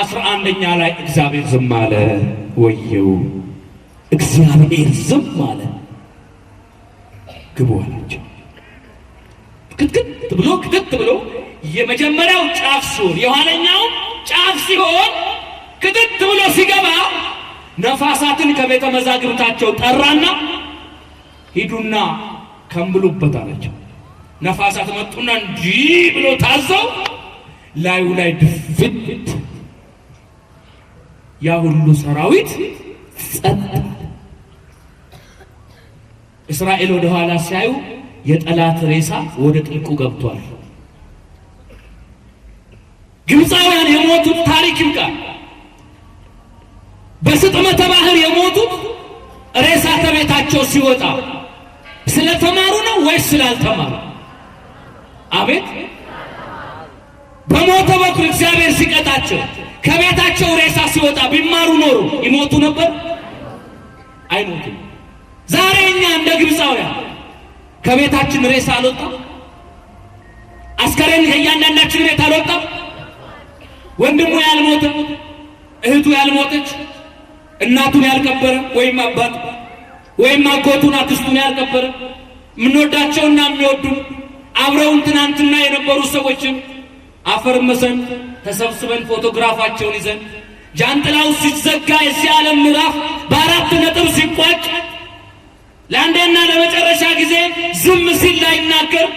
11ኛ ላይ እግዚአብሔር ዝም አለ። ወየው እግዚአብሔር ዝም አለ። ግቡ አላቸው። ክትት ብሎ የመጀመሪያው ጫፍ ሲሆን የኋለኛው ጫፍ ሲሆን ክትት ብሎ ሲገባ ነፋሳትን ከቤተ መዛግብታቸው ጠራና ሂዱና ከምብሉበት አላቸው። ነፋሳት መጡና እንዲህ ብሎ ታዘው ላዩ ላይ ድፍት ያ ሁሉ ሰራዊት ጸጥ። እስራኤል ወደ ኋላ ሲያዩ የጠላት ሬሳ ወደ ጥልቁ ገብቷል። ግብፃውያን የሞቱት ታሪክ ይብቃል። በስጥመተ ባህር የሞቱት ሬሳ ከቤታቸው ሲወጣ ስለተማሩ ነው ወይስ ስላልተማሩ? አቤት! በሞተ በኩል እግዚአብሔር ሲቀጣቸው ከቤታቸው ሬሳ ሲወጣ ቢማሩ ኖሩ ይሞቱ ነበር? አይሞቱም። ዛሬ እኛ እንደ ግብፃውያን ከቤታችን ሬሳ አልወጣም። አስከሬን ከእያንዳንዳችን ቤት አልወጣም። ወንድሙ ያልሞተ፣ እህቱ ያልሞተች፣ እናቱን ያልቀበረ ወይም አባቱ ወይም አጎቱን አክስቱን ያልቀበረ የምንወዳቸውና የሚወዱን አብረውን ትናንትና የነበሩ ሰዎችን አፈር መሰን ተሰብስበን ፎቶግራፋቸውን ይዘን ጃንጥላው ሲዘጋ የዚህ ዓለም ምዕራፍ በአራት ነጥብ ሲቋጭ ለአንዴና ለመጨረሻ ጊዜ ዝም ሲል ላይናገር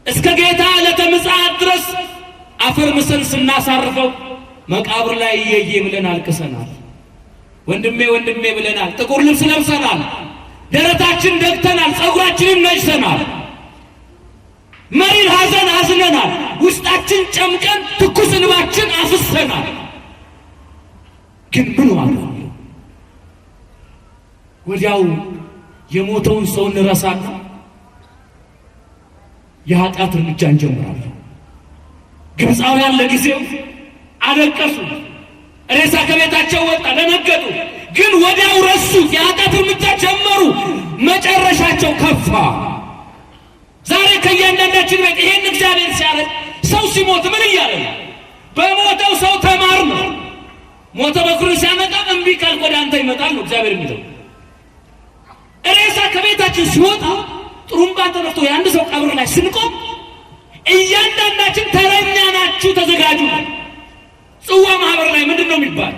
እስከ ጌታ ዕለተ ምጽአት ድረስ አፈር መሰን ስናሳርፈው መቃብር ላይ እየየ ብለን አልቅሰናል። ወንድሜ ወንድሜ ብለናል። ጥቁር ልብስ ለብሰናል። ደረታችን ደግተናል። ጸጉራችንን ነጭተናል። መሪር ሐዘን አዝነናል። ውስጣችን ጨምቀን ትኩስ እንባችን አፍሰናል። ግን ምን ዋጋ አለው? ወዲያው የሞተውን ሰው እንረሳና የኃጢአት እርምጃ እንጀምራለን። ግብፃውያን ለጊዜው አለቀሱ። ሬሳ ከቤታቸው ወጣ፣ ደነገጡ። ግን ወዲያው ረሱት። የኃጢአት እርምጃ ጀመሩ። መጨረሻቸው ከፋ። ዛሬ ከእያንዳንዳችን ቤት ይሄን እግዚአብሔር ሲያደርግ ሰው ሲሞት ምን እያለ ነው? በሞተው ሰው ተማር ነው። ሞተ በኩርን ሲያመጣ እምቢ ካልክ ወደ አንተ ይመጣል ነው እግዚአብሔር የሚለው። ሬሳ ከቤታችን ሲወጣ ጥሩምባ ተነፍቶ የአንድ ሰው ቀብር ላይ ስንቆም እያንዳንዳችን ተረኛ ናችሁ ተዘጋጁ። ጽዋ ማህበር ላይ ምንድን ነው የሚባል?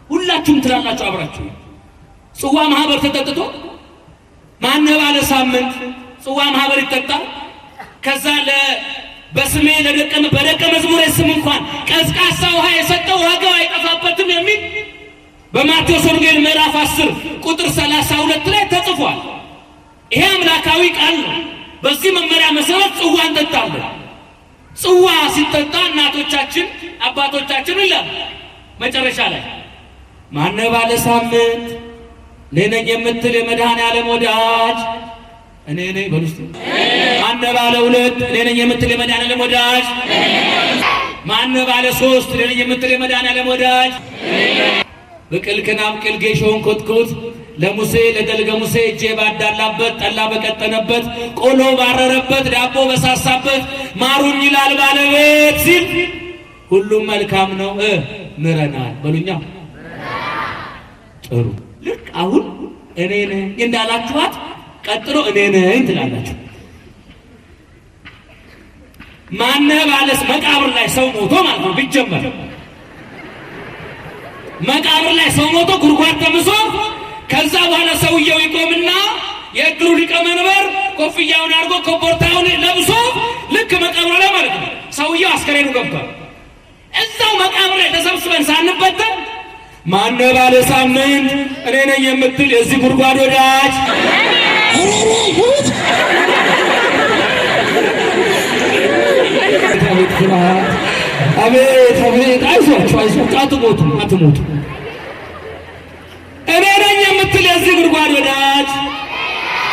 ሁላችሁም ትላላችሁ አብራችሁ። ጽዋ ማህበር ተጠጥቶ ማን ባለ ሳምንት ጽዋ ማህበር ይጠጣል። ከዛ በስሜ በደቀ መዝሙሬ ስም እንኳን ቀዝቃዛ ውሃ የሰጠው ዋጋው አይጠፋበትም የሚል በማቴዎስ ወንጌል ምዕራፍ 10 ቁጥር 32 ላይ ተጽፏል። ይሄ አምላካዊ ቃል ነው። በዚህ መመሪያ መሰረት ጽዋ እንጠጣለን። ጽዋ ሲጠጣ እናቶቻችን አባቶቻችን ይላል መጨረሻ ላይ ማን ባለ ሳምንት እኔ ነኝ የምትል የመድኃኔዓለም ወዳጅ እኔ ነኝ በሉስቲ። ማን ባለ ሁለት እኔ ነኝ የምትል የመድኃኔዓለም ወዳጅ። ማን ባለ ሶስት እኔ ነኝ የምትል የመድኃኔዓለም ወዳጅ። ብቅል ክናም ቅል ጌሾን ኮትኮት ለሙሴ ለደልገ ሙሴ እጄ ባዳላበት ጠላ በቀጠነበት ቆሎ ባረረበት ዳቦ በሳሳበት ማሩኝ ይላል ባለቤት ሲል ሁሉም መልካም ነው ምረናል በሉኛ። ጥሩ ልክ አሁን እኔ ነኝ እንዳላችኋት ቀጥሎ እኔ ነኝ ትላላችሁ። ማነህ ባለስ መቃብር ላይ ሰው ሞቶ ማለት ነው ቢጀመር መቃብር ላይ ሰው ሞቶ ጉድጓድ ተምሶ ከዛ በኋላ ሰውየው ይቆምና የእግሩ ሊቀመንበር ኮፍያውን አድርጎ ኮቦርታውን ለብሶ ልክ መቃብር ላይ ማለት ነው ሰውየው አስከሬኑ ገብቷል። እዛው መቃብር ላይ ተሰብስበን ሳንበተን ማነህ ባለ ሳምንት እኔ ነኝ የምትል የዚህ ጉድጓድ ወዳጅ አቤት አቤት አይዟችሁ አትሞቱ እኔ ነኝ የምትል የዚህ ጉድጓድ ወዳጅ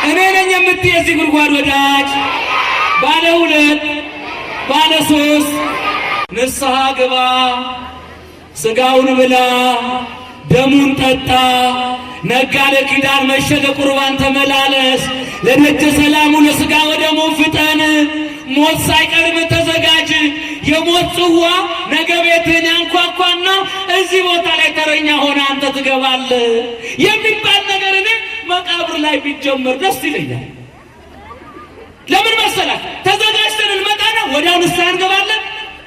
እኔ ነኝ የምትል የዚህ ጉድጓድ ወዳጅ ባለ 2 ባለ 3 ንስሐ ግባ ስጋውን ብላ ደሙን ጠጣ ነጋ ለኪዳን መሸ ለቁርባን ተመላለስ ለደጀ ሰላሙ ለስጋ ወደሙ ፍጠን ሞት ሳይቀርብ ተዘጋጅ የሞት ጽዋ ነገ ቤትህን ያንኳኳና እዚህ ቦታ ላይ ተረኛ ሆነ አንተ ትገባለህ የሚባል ነገር እኔ መቃብር ላይ ቢጀመር ደስ ይለኛል። ለምን መሰላችሁ? ተዘጋጅተን እንመጣና ወዲያው ንስሐ እንገባለን፣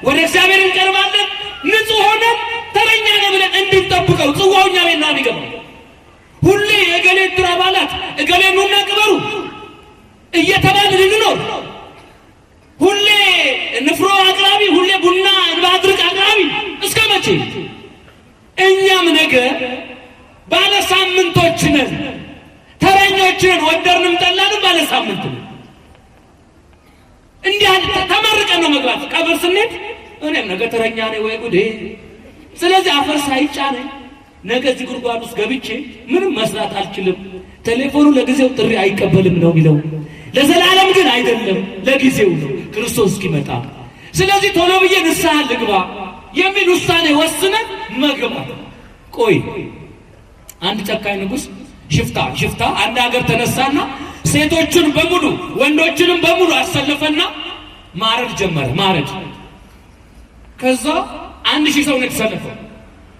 ወደ እግዚአብሔር እንቀርባለን። ንጹህ ሆነን ተረኛ ነው ብለን እንድንጠብቀው ጽዋው እኛ ቤት ነው የሚገባው። ሁሌ የገሌ ድር አባላት እገሌ ኑና ቅበሩ እየተባልን እንኖር፣ ሁሌ ንፍሮ አቅራቢ፣ ሁሌ ቡና እንባድርቅ አቅራቢ እስከ መቼ? እኛም ነገ ባለ ሳምንቶች ነን፣ ተረኞች ነን። ወደድንም ጠላንም ባለ ሳምንት ነን። እንዲህ ተመርቀን ነው መግባት። ቀብር ስንሄድ እኔም ነገ ተረኛ ነኝ ወይ ጉዴ! ስለዚህ አፈር ሳይጫነኝ ነገ እዚህ ጉድጓድ ውስጥ ገብቼ ምንም መስራት አልችልም። ቴሌፎኑ ለጊዜው ጥሪ አይቀበልም ነው የሚለው። ለዘላለም ግን አይደለም፣ ለጊዜው ነው ክርስቶስ እስኪመጣ። ስለዚህ ቶሎ ብዬ ንስሐ ልግባ የሚል ውሳኔ ወስነን መግባት። ቆይ አንድ ጨካኝ ንጉሥ ሽፍታ አንድ ሀገር ተነሳና ሴቶቹን በሙሉ ወንዶችንም በሙሉ አሰለፈና ማረድ ጀመረ። ማረድ ከዛ 1000 ሰው ነው የተሰለፈው።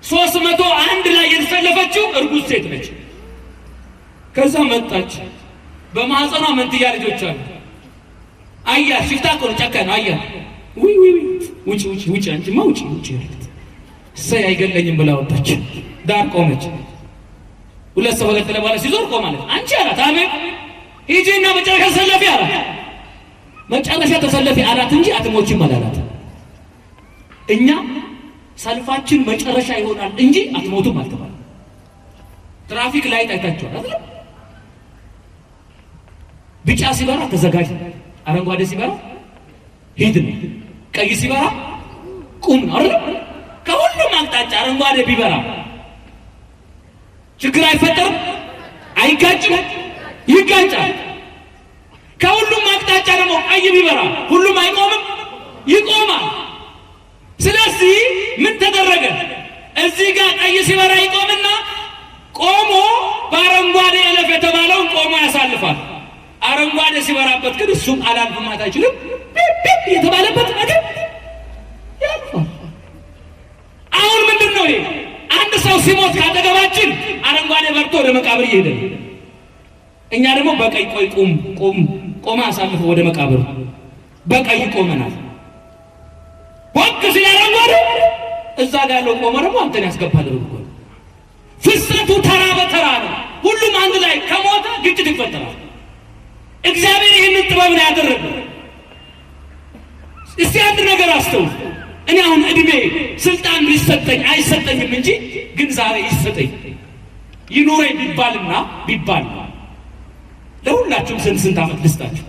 301 ላይ የተሰለፈችው እርጉዝ ሴት ነች። ከዛ መጣች። በማህፀኗ መንትያ ልጆች አሉ። አያ ሽፍታ እኮ ነው፣ ጨካኝ ነው። አያ ውጪ አንቺማ ውጪ ያለት ሰይ አይገለኝም ብላ ወጣች። ዳር ቆመች። 2 ሰው በገጠለ በኋላ ሲዞር ቆማለች። አንቺ አላት። አሜን ሂጂና መጨረሻ ተሰለፊ አላት። መጨረሻ ተሰለፊ አላት እንጂ አትሞችም አላላት። እኛ ሰልፋችን መጨረሻ ይሆናል እንጂ አትሞቱም አልተባለ። ትራፊክ ላይ ታይታችኋል አይደል? ቢጫ ሲበራ ተዘጋጅ፣ አረንጓዴ ሲበራ ሂድ ነው፣ ቀይ ሲበራ ቁም ነው አይደል? ከሁሉም አቅጣጫ አረንጓዴ ቢበራ ችግር አይፈጠርም፣ አይጋጭም፣ ይጋጫል። ከሁሉም አቅጣጫ ደግሞ ቀይ ቢበራ ሁሉም አይቆምም፣ ይቆማል። ስለዚህ ምን ተደረገ? እዚህ ጋር ቀይ ሲበራ ይቆምና ቆሞ በአረንጓዴ እለፍ የተባለውን ቆሞ ያሳልፋል። አረንጓዴ ሲበራበት ግን እሱም አላልፍም ማለት አይችልም። ቢብ የተባለበት ነገር ያልፋል። አሁን ምንድን ነው ይሄ? አንድ ሰው ሲሞት ካጠገባችን አረንጓዴ በርቶ ወደ መቃብር እየሄደ፣ እኛ ደግሞ በቀይ ቆማ አሳልፎ ወደ መቃብር በቀይ ቆመናል። ወቅ ሲያረንጓዴ እዛ ጋር ያለው ቆመ ደግሞ አንተን ያስገባል። ፍሰቱ ተራ በተራ ነው። ሁሉም አንድ ላይ ከሞተ ግጭት ይፈጠራል። እግዚአብሔር ይህንን ጥበብ ነው ያደረገው። እስቲ አንድ ነገር አስተውል። እኔ አሁን እድሜ ስልጣን ሊሰጠኝ አይሰጠኝም እንጂ ግን ዛሬ ይሰጠኝ ይኖረኝ ቢባል ለሁላችሁም ስንት ዓመት ልስጣችሁ?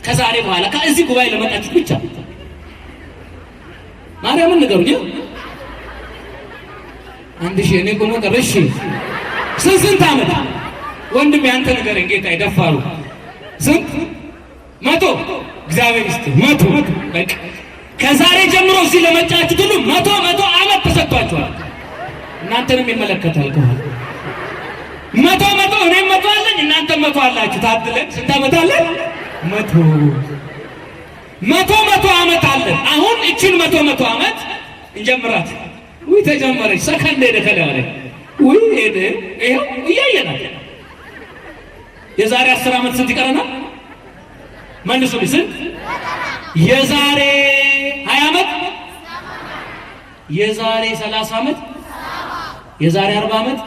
ከዛሬ በኋላ ከዚህ ጉባኤ ለመጣችሁ ብቻ ማርያምን ንገሩኝ። 1000 እኔ ቆሞ ቀረሽ ስንት ዓመት ወንድም ያንተ ነገር ጌታ ይደፋሩ ስንት 100 እግዚአብሔር ይስጥ 100 በቃ ከዛሬ ጀምሮ እዚህ ለመጫችሁት ሁሉ 100 ዓመት ተሰጥቷችኋል። እናንተንም ይመለከታል። ከሆነ 100 እኔም 100 አለኝ እናንተም 100 አላችሁ። ታድለን ስንት ዓመት አለን? 100 ዓመት አለን። አሁን እቺን 100 ዓመት እንጀምራት። ተጀመረች ሰከንድ ሄደ ከላይ ሄደ። ይኸው እያየናል። የዛሬ 10 ዓመት ስንት ይቀረናል? መልሱ ስንት? የዛሬ 20 ዓመት፣ የዛሬ 30 ዓመት፣ የዛሬ 40 ዓመት፣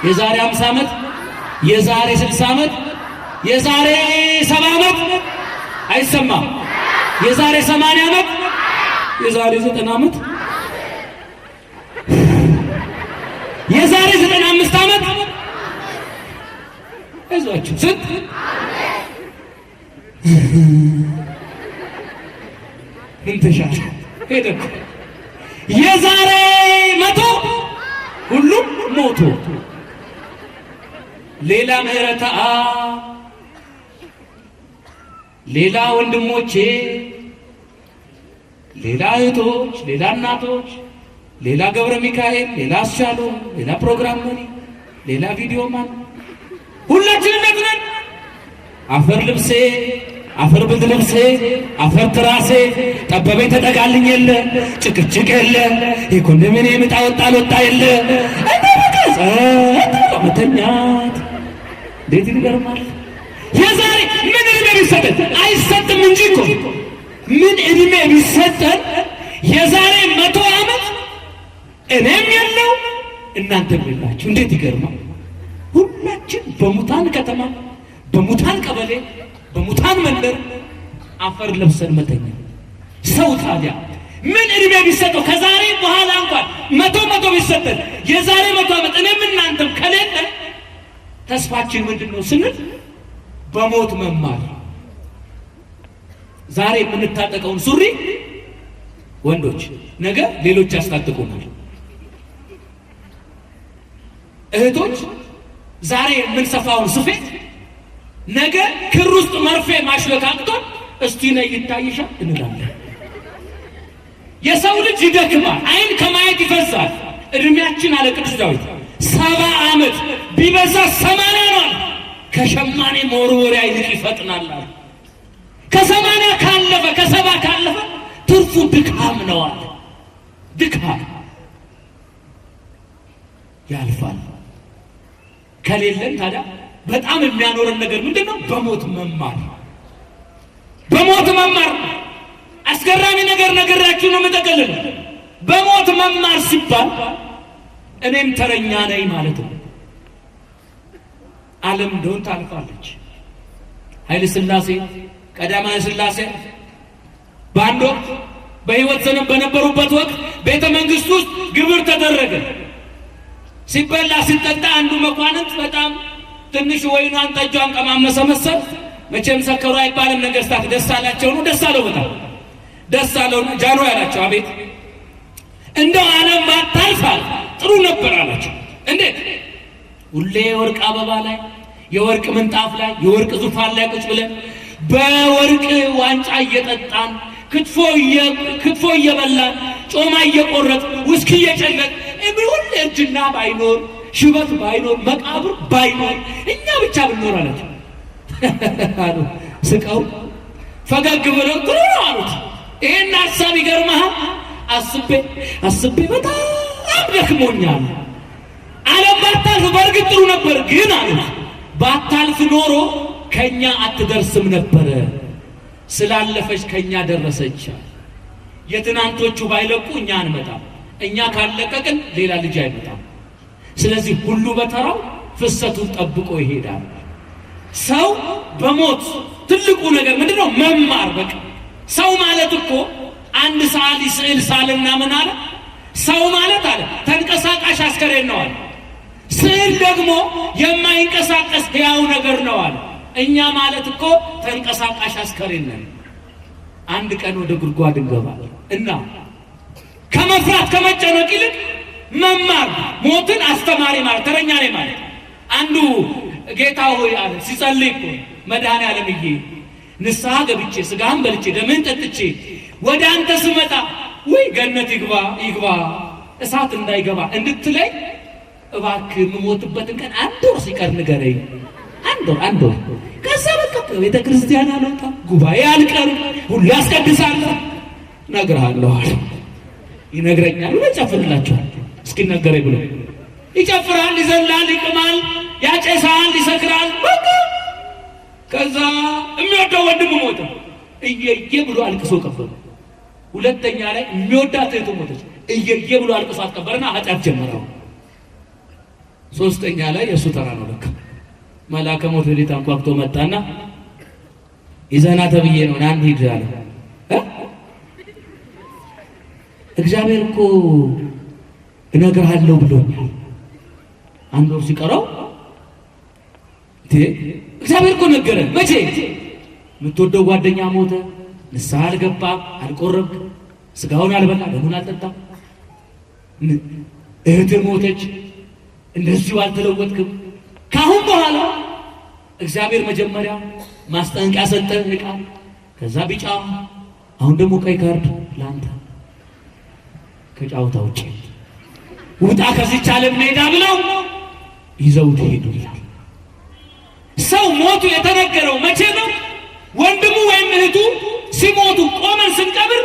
የዛሬ 50 ዓመት፣ የዛሬ 60 ዓመት፣ የዛሬ 70 ዓመት አይሰማም። የዛሬ 80 ዓመት፣ የዛሬ 90 ዓመት፣ የዛሬ 95 ዓመት አይዟችሁ ስንት እንተሻለ ሄደ። የዛሬ 100 ሁሉም ሞቱ። ሌላ ምህረተ አብ፣ ሌላ ወንድሞቼ፣ ሌላ እህቶች፣ ሌላ እናቶች፣ ሌላ ገብረ ሚካኤል፣ ሌላ አስቻሎ፣ ሌላ ፕሮግራም መሪ፣ ሌላ ቪዲዮ ማን፣ ሁላችንም ነን። አፈር ልብሴ፣ አፈር ብርድ ልብሴ፣ አፈር ትራሴ፣ ጠበበኝ ተጠጋልኝ የለ፣ ጭቅጭቅ የለ፣ የኮንዶሚኒየም ዕጣ ወጣ አልወጣ የለ፣ መተኛት እንዴት ይገርማል። የዛሬ ምን እድሜ ቢሰጠን አይሰጥም እንጂ እኮ ምን እድሜ ቢሰጠን የዛሬ 100 ዓመት እኔም የለው እናንተም የላችሁ። እንዴት ይገርማል። ሁላችን በሙታን ከተማ፣ በሙታን ቀበሌ፣ በሙታን መንደር አፈር ለብሰን መተኛ። ሰው ታዲያ ምን እድሜ ቢሰጠው ከዛሬ በኋላ እንኳን 100 ቢሰጠን የዛሬ 100 ዓመት እኔም እናንተም ከሌለ ተስፋችን ምንድን ነው ስንል በሞት መማር። ዛሬ የምንታጠቀውን ሱሪ ወንዶች ነገ ሌሎች ያስታጥቁናል። እህቶች ዛሬ የምንሰፋውን ስፌት ነገ ክር ውስጥ መርፌ ማሽሎት አቅቶን እስቲ ነይ ይታይሻል እንላለን። የሰው ልጅ ይደክማል፣ አይን ከማየት ይፈዛል። እድሜያችን አለ ቅዱስ ዳዊት 70 ዓመት ቢበዛ 80 ነው። ከሸማኔ መወርወሪያ ይልቅ ይፈጥናል። ከ80 ካለፈ ከ70 ካለፈ ትርፉ ድካም ነው። ድካም ያልፋል። ከሌለን ታዲያ በጣም የሚያኖረን ነገር ምንድነው? በሞት መማር። በሞት መማር አስገራሚ ነገር ነገራችሁ ነው የምጠቀልለው። በሞት መማር ሲባል እኔም ተረኛ ነኝ ማለት ነው። ዓለም እንደሆን ታልፋለች። ኃይለ ሥላሴ ቀዳማዊ ሥላሴ በአንድ ወቅት በሕይወት ዘመን በነበሩበት ወቅት ቤተ መንግስት ውስጥ ግብር ተደረገ። ሲበላ ሲጠጣ አንዱ መኳንንት በጣም ትንሽ ወይኗን ጠጇን ቀማመሰ መሰል። መቼም ሰከሩ አይባልም። ነገስታት ደስ አላቸው ነው። ደስ አለው፣ በጣም ደስ አለው። ጃኖ ያላቸው አቤት እንደው ዓለም ባታልፋል ጥሩ ነበር አላቸው። እንዴት? ሁሌ የወርቅ አበባ ላይ፣ የወርቅ ምንጣፍ ላይ፣ የወርቅ ዙፋን ላይ ቁጭ ብለን በወርቅ ዋንጫ እየጠጣን ክትፎ እየበላን ጮማ እየቆረጥ ውስኪ እየጨለጥ ሁሌ እርጅና ባይኖር ሽበት ባይኖር መቃብር ባይኖር እኛ ብቻ ብንኖር አላቸው። ስቀው ፈገግ ብለው ጥሩ ነው አሉት። ይሄን ሀሳብ ይገርምሃል፣ አስቤ በጣም ደክሞኛል። ዓለም ባታልፍ በእርግጥ ጥሩ ነበር፣ ግን አሉት ባታልፍ ኖሮ ከኛ አትደርስም ነበረ። ስላለፈች ከኛ ደረሰች። የትናንቶቹ ባይለቁ እኛ አንመጣም፣ እኛ ካለቀቅን ሌላ ልጅ አይመጣም። ስለዚህ ሁሉ በተራው ፍሰቱን ጠብቆ ይሄዳል። ሰው በሞት ትልቁ ነገር ምንድነው? መማር። በቃ ሰው ማለት እኮ አንድ ሰዓሊ ስዕል ሳልና ምን አለ? ሰው ማለት አለ ተንቀሳቃሽ አስከሬን ነው አለ። ስዕል ደግሞ የማይንቀሳቀስ ሕያው ነገር ነው አለ። እኛ ማለት እኮ ተንቀሳቃሽ አስከሬን ነን። አንድ ቀን ወደ ጉድጓድ እንገባለን እና ከመፍራት ከመጨነቅ ይልቅ መማር፣ ሞትን አስተማሪ ማለት ተረኛ ነኝ ማለት። አንዱ ጌታ ሆይ አለ ሲጸልይ እኮ መድኃኔዓለምዬ ንስሐ ገብቼ ስጋህን በልቼ ደምህን ጠጥቼ ወደ አንተ ስመጣ ወይ ገነት ይግባ እሳት እንዳይገባ እንድትለይ እባክህ የምሞትበትን ቀን አንድ ወር ሲቀር ንገረኝ። አንድ ወር ከዛ በቃ ቤተ ክርስቲያን አልወጣም፣ ጉባኤ አልቀርም፣ ሁሉ ያስቀድሳለሁ፣ እነግርሃለሁ አለ። ይነግረኛል ብሎ ይጨፍርላችኋል። እስኪነገረኝ ብሎ ይጨፍራል፣ ይዘላል፣ ይቅማል፣ ያጨሳል፣ ይሰክራል። በቃ ከዛ የሚወደው ወንድሙ ሞተ። እየየ ብሎ አልቅሶ ቀበረ። ሁለተኛ ላይ የሚወዳት እህቱ ሞተች። እየየ ብሎ አልቅሶ አትቀበረና ኃጢአት ጀመረው። ሶስተኛ ላይ የእሱ ተራ ነው። ለካ መልአከ ሞት ሌሊት አንኳኩቶ መጣና ይዘና ተብዬ ነው ና እንሂድ አለ። እግዚአብሔር እኮ እነግርሃለሁ ብሎኛል። አንድ ወር ሲቀረው እግዚአብሔር እኮ ነገረን። መቼ? የምትወደው ጓደኛ ሞተ፣ ንስሐ አልገባም፣ አልቆረብክ፣ ስጋውን አልበላ፣ ደሙን አልጠጣም። እህትህ ሞተች፣ እንደዚሁ አልተለወጥክም። ካሁን በኋላ እግዚአብሔር መጀመሪያ ማስጠንቀቂያ ሰጠህ ቃል፣ ከዛ ቢጫ፣ አሁን ደግሞ ቀይ ካርድ ለአንተ። ከጫወታ ውጭ ውጣ ከዚች ዓለም ሜዳ ብለው ይዘውት ሄዱ ይላል። ሰው ሞቱ የተነገረው መቼ ነው? ወንድሙ ወይም እህቱ ሲሞቱ ቆመን ስንቀብር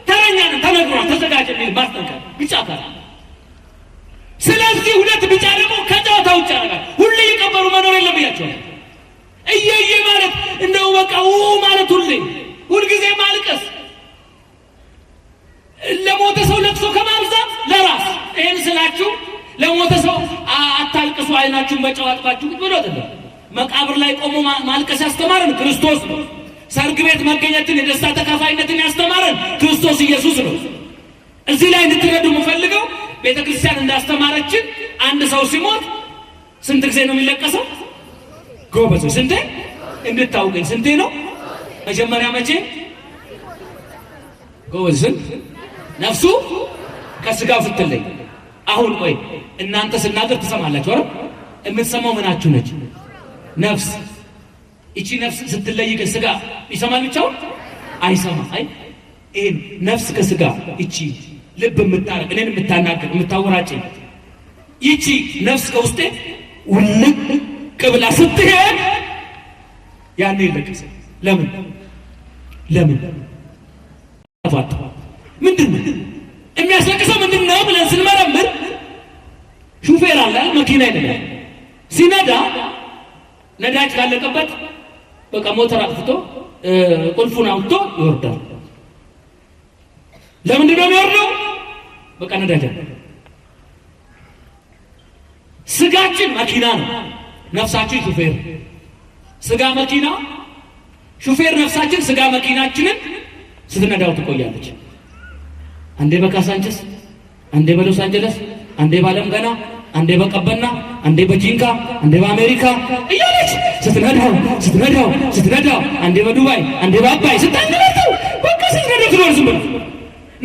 ተረኛ ነን ተነግሯል፣ ተዘጋጀ የሚል ማስጠንቀቂያ ቢጫ ካርድ። ስለዚህ ሁለት ቢጫ ደግሞ ከጨዋታ ውጭ ያደርጋል። ሁሌ እየቀበሩ መኖር የለም ብያቸዋል። እየየ ማለት እንደው በቃ ማለት ሁልጊዜ ማልቀስ፣ ለሞተ ሰው ለቅሶ ከማብዛት ለራስ ይሄን ስላችሁ ለሞተ ሰው አታልቅሱ፣ አይናችሁን በጨው አጥባችሁ ብሎ አይደለም። መቃብር ላይ ቆሞ ማልቀስ ያስተማረን ክርስቶስ ነው። ሰርግ ቤት መገኘትን የደስታ ተካፋይነትን ያስተማረን ክርስቶስ ኢየሱስ ነው። እዚህ ላይ እንድትረዱ የምፈልገው ቤተ ክርስቲያን እንዳስተማረችን አንድ ሰው ሲሞት ስንት ጊዜ ነው የሚለቀሰው? ጎበዝ ስንቴ? እንድታውቀኝ ስንቴ ነው? መጀመሪያ መቼ? ጎበዝ ስንት? ነፍሱ ከስጋው ስትለይ። አሁን ቆይ እናንተ ስናገር ትሰማላችሁ አይደል? የምትሰማው ምናችሁ ነች? ነፍስ። እቺ ነፍስ ስትለይ ግን ስጋ ይሰማል ብቻውን አይሰማ። አይ ይሄ ነፍስ ከስጋ እቺ ልብ የምታረቅ እኔን የምታናገር የምታወራጭኝ ይቺ ነፍስ ከውስጤ ውልቅ ብላ ስትሄድ ያኔ ይለቀስ። ለምን አፋት ምንድን ነው የሚያስለቅሰው? ምንድን ነው ብለን ስንመረምር ሹፌር አለ፣ መኪና አይደለም። ሲነዳ ነዳጅ ካለቀበት በቃ ሞተር አጥፍቶ ቁልፉን አውጥቶ ይወርዳል። ለምንድን ነው የሚወርደው? በቃ ነዳጅ አለ። ስጋችን መኪና ነው፣ ነፍሳችን ሹፌር። ስጋ መኪና፣ ሹፌር ነፍሳችን። ስጋ መኪናችንን ስትነዳው ትቆያለች። አንዴ በካሳንችስ፣ አንዴ በሎስ አንጀለስ፣ አንዴ ባለም ገና፣ አንዴ በቀበና፣ አንዴ በጂንካ፣ አንዴ በአሜሪካ እያለች ስትነዳው፣ አንዴ በዱባይ፣ አንዴ በአባይ ስታንገላታው በቃ ስትነዳው ትኖር። ዝም ብሎ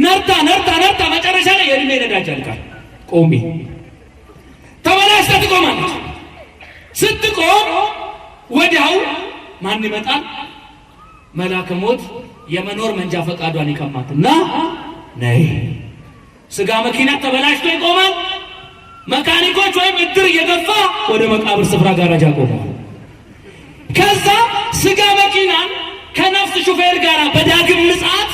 ነርታ መጨረሻ ላይ የእድሜ ነዳጅ ያልቃል። ቆሜ ተበላሽታ ትቆማለች። ስትቆም ወዲያው ማን ይመጣል? መልአከ ሞት የመኖር መንጃ ፈቃዷን ይቀማትና ነይ። ስጋ መኪና ተበላሽቶ ይቆማል። መካኒኮች ወይም እድር እየገፋ ወደ መቃብር ስፍራ ጋራጅ ያቆማል። ከዛ ስጋ መኪናን ከነፍስ ሹፌር ጋር በዳግም ምጽአት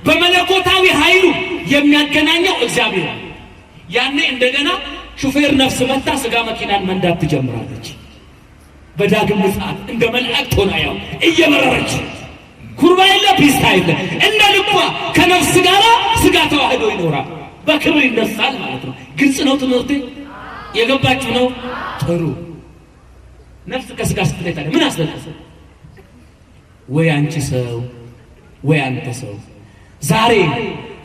በመለኮታዊ ኃይሉ የሚያገናኘው እግዚአብሔር ነው። ያኔ እንደገና ሹፌር ነፍስ መታ ስጋ መኪናን መንዳት ትጀምራለች። በዳግም ምጽአት እንደ መላእክት ሆና ያው እየበረረች ኩርባ የለ ፒስታ የለ እንደ ልቧ ከነፍስ ጋር ስጋ ተዋህዶ ይኖራል። በክብር ይነሳል ማለት ነው። ግልጽ ነው ትምህርቴ? የገባችሁ ነው? ጥሩ። ነፍስ ከስጋ ስትለይ ታዲያ ምን አስለቀሰ? ወይ አንቺ ሰው ወይ አንተ ሰው ዛሬ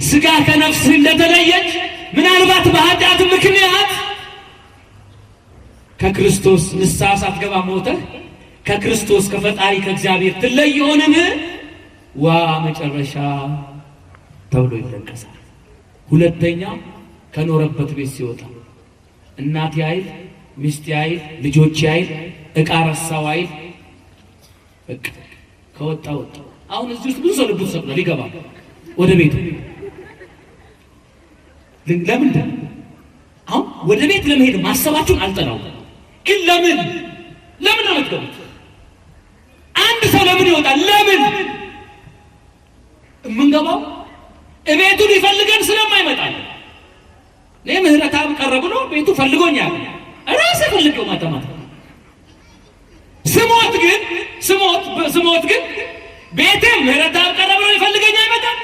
ስጋ ከነፍስ እንደተለየች ምናልባት በኃጢአት ምክንያት ከክርስቶስ ንስሐ ሳትገባ ሞተህ ከክርስቶስ ከፈጣሪ ከእግዚአብሔር ትለይ ይሆንን? ዋ መጨረሻ ተብሎ ይለቀሳል። ሁለተኛ ከኖረበት ቤት ሲወጣ እናቴ አይል፣ ሚስቴ አይል፣ ልጆቼ አይል፣ ዕቃ ረሳው አይል። በቃ ከወጣ። አሁን እዚህ ውስጥ ብዙ ሰው ልቡ ተሰብሯል። ይገባል ወደ ቤቱ። ለምንድን አሁን ወደ ቤት ለመሄድ ማሰባችሁን አልጠላው፣ ግን ለምን ነው የምትገቡት? አንድ ሰው ለምን ይወጣል? ለምን የምንገባው እቤቱ ሊፈልገን ስለማይመጣል። እኔ ምህረታብ ቀረብ ነው ቤቱ ፈልጎኛል፣ ራሴ ፈልጌው ማታ ስሞት ግን ቤቴም ምህረት አቀረ ብሎ ይፈልገኝ አይመጣም።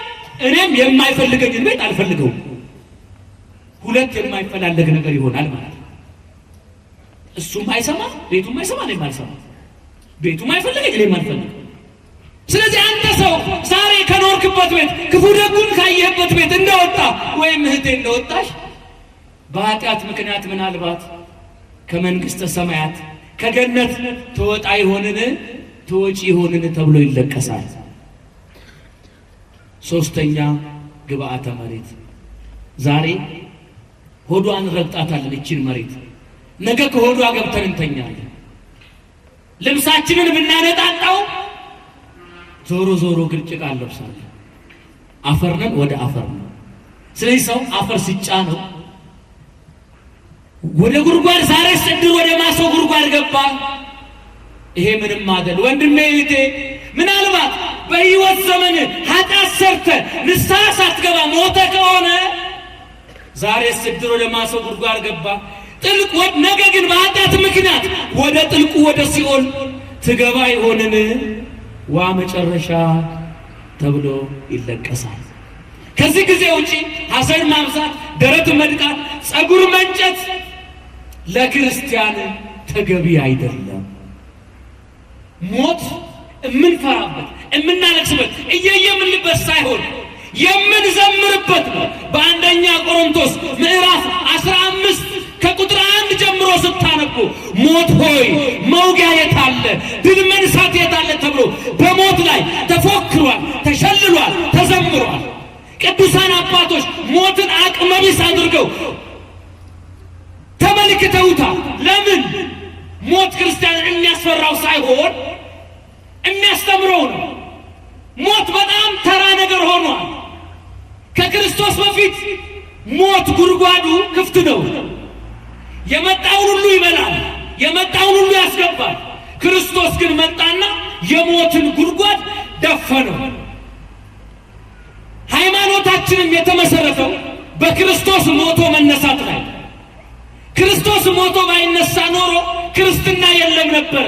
እኔም የማይፈልገኝን ቤት አልፈልገውም። ሁለት የማይፈላለግ ነገር ይሆናል ማለት ነው። እሱም አይሰማ፣ ቤቱም አይሰማ፣ እኔም አልሰማ። ቤቱም አይፈልገኝ፣ እኔም አልፈልገው። ስለዚህ አንተ ሰው ዛሬ ከኖርክበት ቤት ክፉ ደጉን ካየህበት ቤት እንደወጣ ወይም እህቴ እንደወጣሽ በኃጢአት ምክንያት ምናልባት ከመንግሥተ ሰማያት ከገነት ትወጣ ይሆንን ትወጪ ይሆንን ተብሎ ይለቀሳል። ሶስተኛ ግብአተ መሬት። ዛሬ ሆዷን ረግጣታለን እቺን መሬት። ነገ ከሆዷ ገብተን እንተኛለን። ልብሳችንን ብናነጣጣው ዞሮ ዞሮ ግን ጭቃ እንለብሳለን። አፈር ነን፣ ወደ አፈር ነው። ስለዚህ ሰው አፈር ሲጫነው ወደ ጉድጓድ ዛሬ ስድር ወደ ማሰው ጉድጓድ ገባ። ይሄ ምንም አይደል ወንድሜ እህቴ። ምናልባት በሕይወት ዘመን ኃጢአት ሰርተ ንስሐ ሳትገባ ሞተ ከሆነ ዛሬ ስድር ወደ ማሰው ጉድጓድ ገባ። ጥልቅ ነገ ግን በኃጢአት ምክንያት ወደ ጥልቁ ወደ ሲኦል ትገባ ይሆንን ዋ መጨረሻ ተብሎ ይለቀሳል። ከዚህ ጊዜ ውጪ ሐዘን ማብዛት፣ ደረት መድቃት፣ ጸጉር መንጨት ለክርስቲያን ተገቢ አይደለም። ሞት የምንፈራበት የምናለቅስበት እየየምንበት ሳይሆን የምንዘምርበት ነው። በአንደኛ ቆሮንቶስ ምዕራፍ 15 ከቁጥር 1 ጀምሮ ስታነቡ ሞት ሆይ መውጊያ የታለ ድል መንሳት የታለ ተብሎ በሞት ላይ ተፎክሯል፣ ተሸልሏል፣ ተዘምሯል። ቅዱሳን አባቶች ሞትን አቅመ ቢስ አድርገው ተመልክተውታል። ለምን? ሞት ክርስቲያንን የሚያስፈራው ሳይሆን የሚያስተምረው ነው። ሞት በጣም ተራ ነገር ሆኗል። ከክርስቶስ በፊት ሞት ጉድጓዱ ክፍት ነው። የመጣውን ሁሉ ይበላል፣ የመጣውን ሁሉ ያስገባል። ክርስቶስ ግን መጣና የሞትን ጉድጓድ ደፈነው። ሃይማኖታችንም የተመሰረተው በክርስቶስ ሞቶ መነሳት ላይ። ክርስቶስ ሞቶ ባይነሳ ኖሮ ክርስትና የለም ነበረ።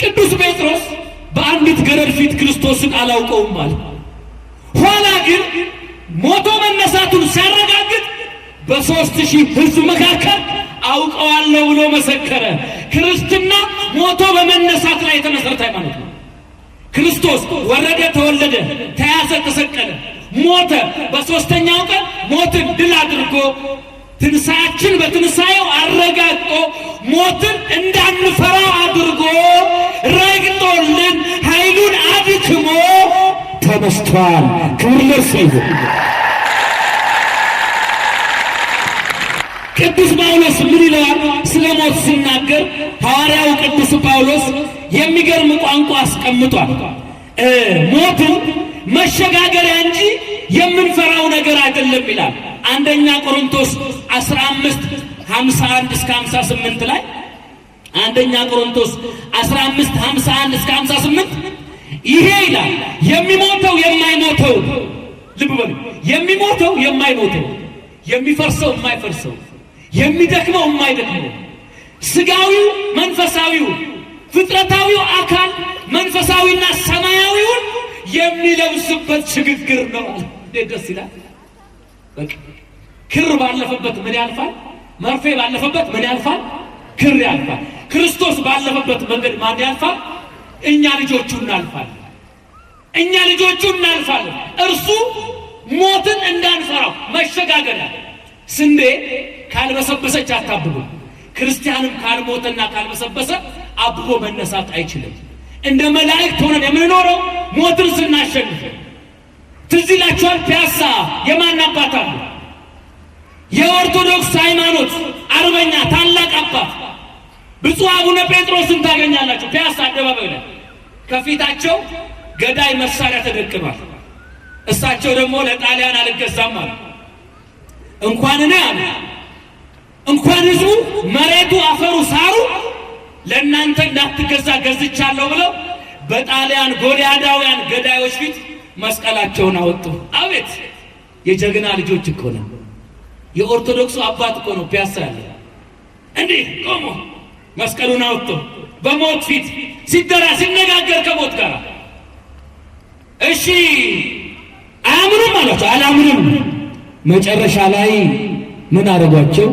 ቅዱስ ጴጥሮስ በአንዲት ገረድ ፊት ክርስቶስን አላውቀውም አለ። ኋላ ግን ሞቶ መነሳቱን ሲያረጋግጥ በ3000 ሕዝብ መካከል አውቀዋለሁ ብሎ መሰከረ። ክርስትና ሞቶ በመነሳት ላይ የተመሰረተ ሃይማኖት ነው። ክርስቶስ ወረደ፣ ተወለደ፣ ተያዘ፣ ተሰቀለ፣ ሞተ። በሦስተኛው ቀን ሞትን ድል አድርጎ ትንሣኤያችን በትንሣኤው አረጋግጦ ሞትን እንዳንፈራው አድርጎ ረግጦልን ኃይሉን አድክሞ ተነስቷል። ክብር ለእርሱ ይሁን። ቅዱስ ጳውሎስ ምን ይለዋል? ስለ ሞት ሲናገር ሐዋርያው ቅዱስ ጳውሎስ የሚገርም ቋንቋ አስቀምጧል። ሞትን መሸጋገሪያ እንጂ የምንፈራው ነገር አይደለም ይላል። አንደኛ ቆሮንቶስ 15:51 እስከ 58 ላይ አንደኛ ቆሮንቶስ 15:51 እስከ 58 ይሄ ይላል የሚሞተው የማይሞተው፣ ልብ በሉ፣ የሚሞተው የማይሞተው፣ የሚፈርሰው የማይፈርሰው፣ የሚደክመው የማይደክመው፣ ስጋዊው መንፈሳዊው፣ ፍጥረታዊው አካል መንፈሳዊና ሰማያዊውን የሚለብስበት ሽግግር ነው። እንዴት ደስ ይላል! በቃ ክር ባለፈበት ምን ያልፋል? መርፌ ባለፈበት ምን ያልፋል? ክር ያልፋል። ክርስቶስ ባለፈበት መንገድ ማን ያልፋል? እኛ ልጆቹ እናልፋለን። እኛ ልጆቹ እናልፋለን። እርሱ ሞትን እንዳንፈራው መሸጋገሪያ። ስንዴ ካልበሰበሰች አታብብም። ክርስቲያንም ካልሞተና ካልበሰበሰ አብቦ መነሳት አይችልም። እንደ መላእክት ሆነን የምንኖረው ሞትን ስናሸንፍ። ትዝ ይላችኋል ፒያሳ የማን አባት አሉ? የኦርቶዶክስ ሃይማኖት አርበኛ ታላቅ አባት ብፁዕ አቡነ ጴጥሮስን ታገኛላችሁ ፒያሳ አደባባይ ላይ። ከፊታቸው ገዳይ መሳሪያ ተደቅኗል። እሳቸው ደግሞ ለጣሊያን አልገዛም አሉ። እንኳን እኔ አሉ እንኳን ህዝቡ መሬቱ፣ አፈሩ፣ ሳሩ ለእናንተ እንዳትገዛ ገዝቻለሁ ብለው በጣሊያን ጎልያዳውያን ገዳዮች ፊት መስቀላቸውን አወጡ። አቤት የጀግና ልጆች እኮ ነው። የኦርቶዶክሱ አባት እኮ ነው ፒያሳ ያለ። እንዲህ ቆሞ መስቀሉን አወጡ። በሞት ፊት ሲነጋገር ከሞት ጋር አላቸው። አላምንም። መጨረሻ ላይ ምን አደረጓቸው?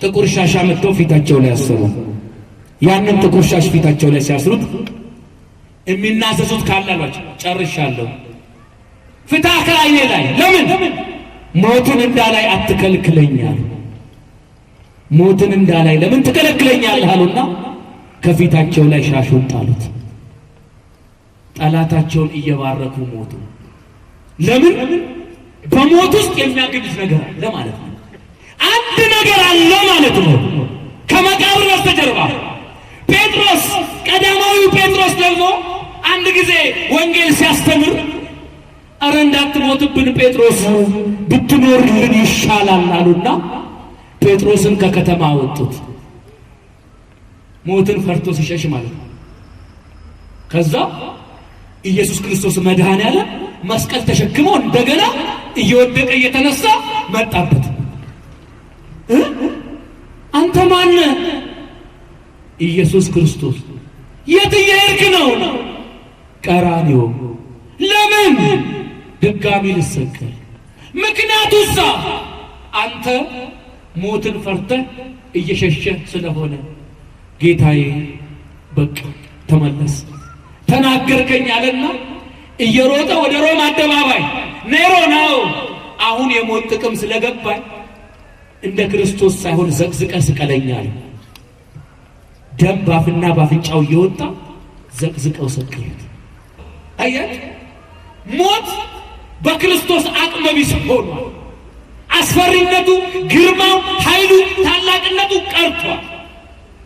ጥቁር ሻሽ አመጥተው ፊታቸው ላይ አሰሩ። ያንን ጥቁር ሻሽ ፊታቸው ላይ ሲያስሩት የሚናዘዙት ካለ አሏቸው፣ ጨርሻለሁ፣ ፍታህ ከዓይኔ ላይ። ለምን? ሞትን እንዳላይ አትከልክለኛል። ሞትን እንዳላይ ለምን ትከለክለኛለህ አሉና ከፊታቸው ላይ ሻሹን ጣሉት። ጠላታቸውን እየባረኩ ሞቱ። ለምን? በሞት ውስጥ የሚያገኙት ነገር አለ ማለት ነው። አንድ ነገር አለ ማለት ነው ከመቃብር በስተጀርባ። ጴጥሮስ ቀዳማዊው ጴጥሮስ ደግሞ አንድ ጊዜ ወንጌል ሲያስተምር አረ እንዳትሞትብን ጴጥሮስ ብትኖርልን ይሻላል አሉና ጴጥሮስን ከከተማ አወጡት። ሞትን ፈርቶ ሲሸሽ ማለት ነው። ከዛ ኢየሱስ ክርስቶስ መድኃኔዓለም መስቀል ተሸክሞ እንደገና እየወደቀ እየተነሳ መጣበት። አንተ ማን? ኢየሱስ ክርስቶስ። የት እየሄድክ ነው? ቀራንዮ። ለምን? ድጋሚ ልሰቀል። ምክንያቱሳ አንተ ሞትን ፈርተህ እየሸሸህ ስለሆነ ጌታዬ በቃ ተመለስ ተናገርከኝ አለና እየሮጠ ወደ ሮም አደባባይ ኔሮ ነው። አሁን የሞት ጥቅም ስለገባኝ እንደ ክርስቶስ ሳይሆን ዘቅዝቀ ስቀለኛል። ደም ባፍና ባፍንጫው እየወጣ ዘቅዝቀው ሰቀሉት። አያት ሞት በክርስቶስ አቅመ ቢስ ሆኗል። አስፈሪነቱ፣ ግርማው፣ ኃይሉ፣ ታላቅነቱ ቀርቷል።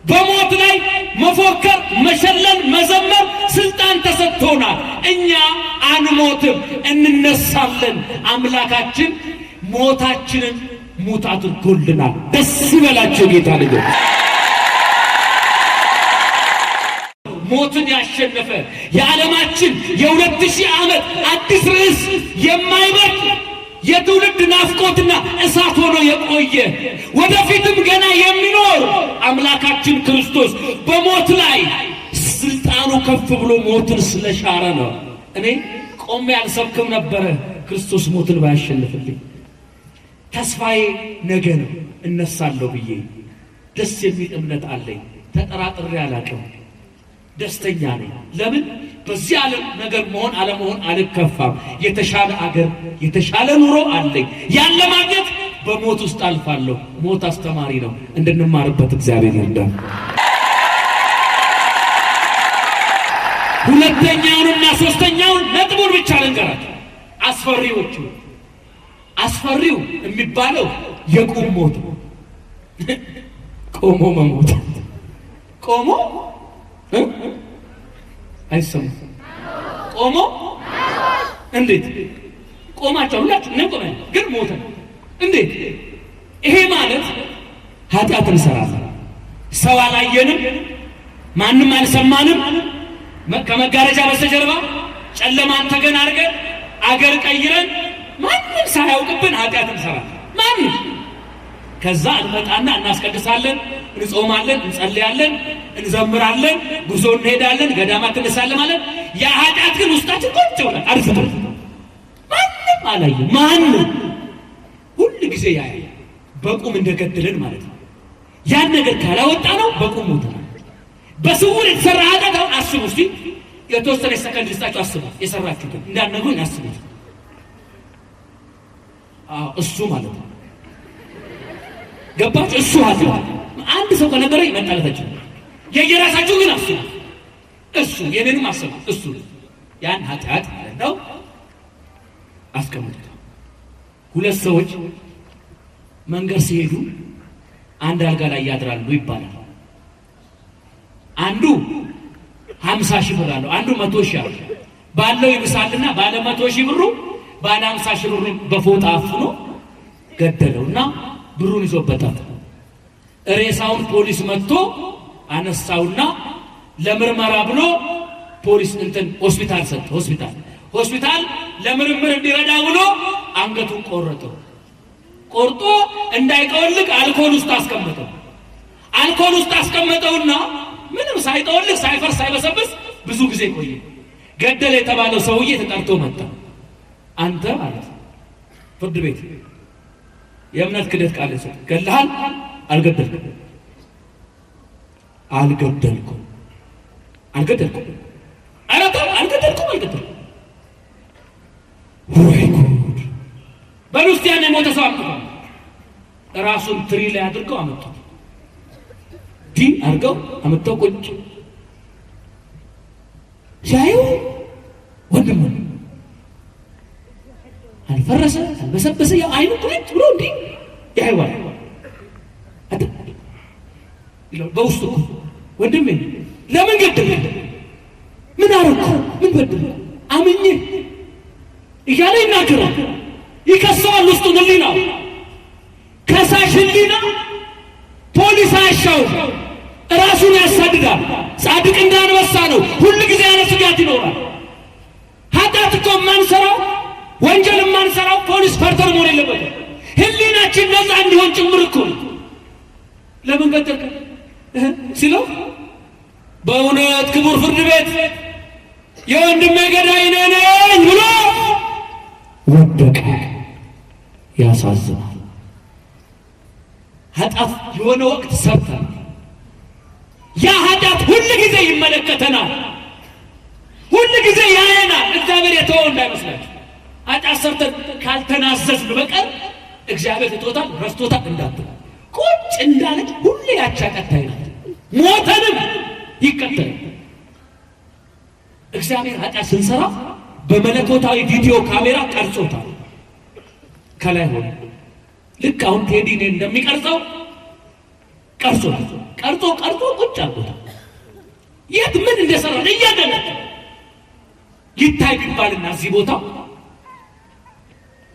በሞት ላይ መፎከር፣ መሸለም፣ መዘመር ስልጣን ተሰጥቶናል። እኛ አንሞትም፣ እንነሳለን። አምላካችን ሞታችንን ሙት አድርጎልናል። ደስ ይበላችሁ ጌታ ልጆች። ሞትን ያሸነፈ የዓለማችን የ2000 ዓመት አዲስ ርዕስ የማይበርድ የትውልድ ናፍቆትና እሳት ሆኖ የቆየ ወደፊትም ገና የሚኖር አምላካችን ክርስቶስ በሞት ላይ ስልጣኑ ከፍ ብሎ ሞትን ስለሻረ ነው። እኔ ቆሜ አልሰብክም ነበረ ክርስቶስ ሞትን ባያሸንፍልኝ። ተስፋዬ ነገ ነው፣ እነሳለሁ ብዬ ደስ የሚል እምነት አለኝ። ተጠራጥሬ አላቅም። ደስተኛ ነኝ። ለምን? በዚህ ዓለም ነገር መሆን አለመሆን አልከፋም። የተሻለ አገር፣ የተሻለ ኑሮ አለኝ። ያለ ማግኘት በሞት ውስጥ አልፋለሁ። ሞት አስተማሪ ነው፣ እንድንማርበት እግዚአብሔር ይርዳን። ሁለተኛውንና ሶስተኛውን ነጥቡን ብቻ ልንገራችሁ። አስፈሪዎቹ አስፈሪው የሚባለው የቁም ሞት ነው። ቆሞ መሞት። ቆሞ አይሰማም። ቆሞ እንዴት ቆማቸው ሁላችሁ ነው ቆመ፣ ግን ሞተ። እንዴት? ይሄ ማለት ኃጢአት እንሰራለን። ሰው አላየንም፣ ማንም አልሰማንም። ከመጋረጃ በስተጀርባ ጨለማን ተገን አድርገን አገር ቀይረን ማንም ሳያውቅብን ኃጢአት እንሰራለን። ማንም ከዛ እንመጣና እናስቀድሳለን፣ እንጾማለን፣ እንጸልያለን፣ እንዘምራለን፣ ጉዞ እንሄዳለን፣ ገዳማት እንሳለን ማለት ያ ኃጢአት ግን ውስጣችን ቁጭ ብሏል። አርፍቶ ማንም አላየም። ማንም ሁሉ ጊዜ ያያል። በቁም እንደገደለን ማለት ነው። ያን ነገር ካላወጣ ነው በቁም ሞተናል። በስውር የተሰራ ኃጢአት አሁን አስቡ እስቲ። የተወሰነ ሰከንድ ልስጣችሁ፣ አስቡ። የሰራችሁትን እንዳትነግሩኝ አስቡት። እሱ ማለት ነው። ገባችሁ? እሱ ኃጢአት አንድ ሰው ከነገረኝ መጣለታችሁ የየራሳችሁ ግን አስቡ። እሱ የኔንም አስቡ። እሱ ያን ኃጢአት ነው አስቀምጡት። ሁለት ሰዎች መንገድ ሲሄዱ አንድ አልጋ ላይ ያድራሉ ይባላል። አንዱ 50 ሺህ ብር አለው፣ አንዱ 100 ሺህ አለው። ባለው ይብሳልና ባለ 100 ሺህ ብሩ ባለ 50 ሺህ ብሩ በፎጣ አፍኖ ገደለውና ብሩን ይዞበታል። ሬሳውን ፖሊስ መጥቶ አነሳውና ለምርመራ ብሎ ፖሊስ ሆስፒታል ሰጠ። ሆስፒታል ለምርምር እንዲረዳ ብሎ አንገቱን ቆርጦ እንዳይጠወልቅ አልኮል ውስጥ አስቀመጠው። አልኮል ውስጥ አስቀመጠውና ምንም ሳይጠወልቅ ሳይፈርስ ሳይበሰብስ ብዙ ጊዜ ቆየ። ገደለ የተባለው ሰውዬ ተጠርቶ መጣ። አንተ ማለት ፍርድ ቤት የእምነት ክደት ቃል ሰጥ ገለሃል አልገደልኩም አልገደልኩም አልገደልኩም አራታ አልገደልኩም ወይ ጉድ በሩስቲያን የሞተ ሰው አምጥተው ራሱን ትሪ ላይ አድርገው አመጡት ዲ አድርገው አመጣው ቁጭ ሲያዩ ወንድሙ አልፈረሰ አልበሰበሰ ያው አይኑ ቁልጭ ብሎ እንዴ ያይዋል አታ ይለው በውስጡ ወንድሜ ለምን ገደልክ ምን አረኩ ምን በደል አምኜ እያለ ይናገራል ይከሰዋል ውስጡ ህሊናው ከሳሽ ህሊና ፖሊስ አያሻው ራሱን ያሳድዳል ጻድቅ እንዳንበሳ ነው ሁሉ ጊዜ ያለ ስጋት ይኖራል ኃጢአት እኮ ማንሰራው ወንጀል ማንሰራው ፖሊስ ፈርተር መሆን የለበትም ህሊናችን ነፃ እንዲሆን ጭምር እኮ ለምን ገደልክ ሲለው በእውነት ክቡር ፍርድ ቤት የወንድሜ ገዳይ ነኝ ብሎ ወደቀ ያሳዝናል ኃጢአት የሆነ ወቅት ሰርተን ያ ኃጢአት ሁሉ ጊዜ ይመለከተናል ሁሉ ጊዜ ያየናል እግዚአብሔር የተወው እንዳይመስላችሁ ኃጢአት ሰርተን ካልተናዘዝን በቀር እግዚአብሔር ትቶታል ረስቶታል እንዳትሉ ቁጭ እንዳለች ሁሉ ያቻ ቀጣይ ናት ሞተንም ይከተል እግዚአብሔር ኃጢአት ስንሰራ በመለኮታዊ ቪዲዮ ካሜራ ቀርጾታል ከላይ ሆነ ልክ አሁን ቴዲኔ እንደሚቀርጸው ቀርጾ ቁጭ አድርጎታል የት ምን እንደሰራ እያደረገ ይታይ ቢባልና እዚህ ቦታ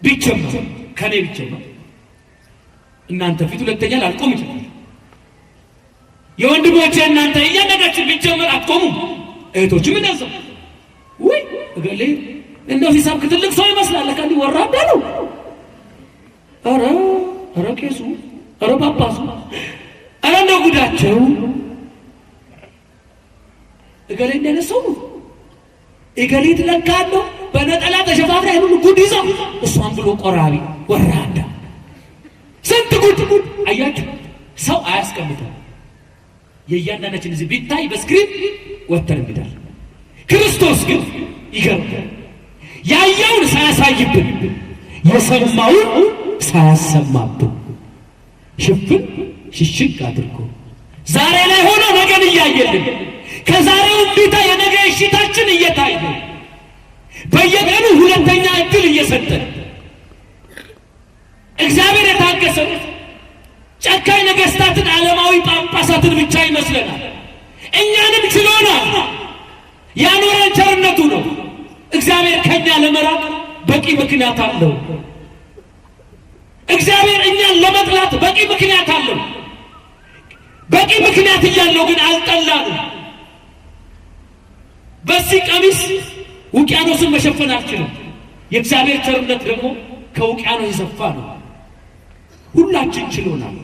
ቢቸመር ከኔ ቢቸመር እናንተ ፊት ሁለተኛ ላልቆም ይችላል የወንድሞቼ እናንተ እያደረጋችሁ ቢቸመር አትቆሙ እህቶች ምን ያዘው ወይ እገሌ እንደው ሲሳብክ ትልቅ ሰው ይመስላል ለካ ወራዳ ነው ኧረ ቄሱ ኧረ ጳጳሱ ኧረ እንደው ጉዳቸው እገሌ እንደነሰው ነው እገሌት ለካለው በነጠላ ተሸፋፍራ ሁሉ ጉድ ይዘው እሷን ብሎ ቆራቢ ወራዳ ስንት ጉድ አያችሁ ሰው አያስቀምጥም የእያንዳንዳችን እዚህ ቢታይ በስክሪን ወተን እንግዳል ክርስቶስ ግን ይገርማል ያየውን ሳያሳይብን የሰማውን ሳያሰማብን ሽፍን ሽሽግ አድርጎ ዛሬ ላይ ሆኖ ነገን እያየልን ከዛሬው ቢታ የነገ እሽታችን እየታየ በየቀኑ ሁለተኛ እድል እየሰጠን እግዚአብሔር የታገሰው ጨካኝ ነገስታትን ዓለማዊ ጳጳሳትን ብቻ ይመስለናል እኛንም ችሎናል ያኖረን ቸርነቱ ነው እግዚአብሔር ከኛ ለመራቅ በቂ ምክንያት አለው እግዚአብሔር እኛን ለመጥላት በቂ ምክንያት አለው በቂ ምክንያት እያለው ግን አልጠላንም በዚህ ቀሚስ ውቅያኖስን መሸፈን አልችልም የእግዚአብሔር ቸርነት ደግሞ ከውቅያኖስ የሰፋ ነው ሁላችን ችሎናል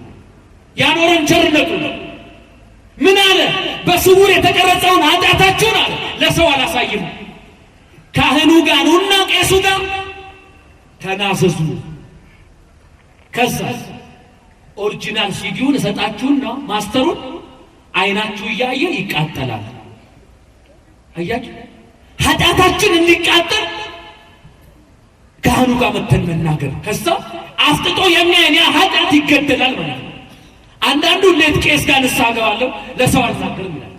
ያኖረን ቸርነቱ ነው ምን አለ በስውር የተቀረጸውን ኃጢአታችሁን አለ ለሰው አላሳይም ካህኑ ጋር ነውና ቄሱ ጋር ተናዘዙ ከዛ ኦሪጂናል ሲዲውን እሰጣችሁና ማስተሩን አይናችሁ እያየ ይቃጠላል አያችሁ ኃጢአታችን እንዲቃጠል ካህኑ ጋር መተን መናገር ከዛ አፍጥጦ የሚያየን ያ ኃጢአት ይገደላል ማለት ነው አንዳንዱ እንዴት ቄስ ጋር ንስሐ ገባለሁ ለሰው አልናገርም ይላል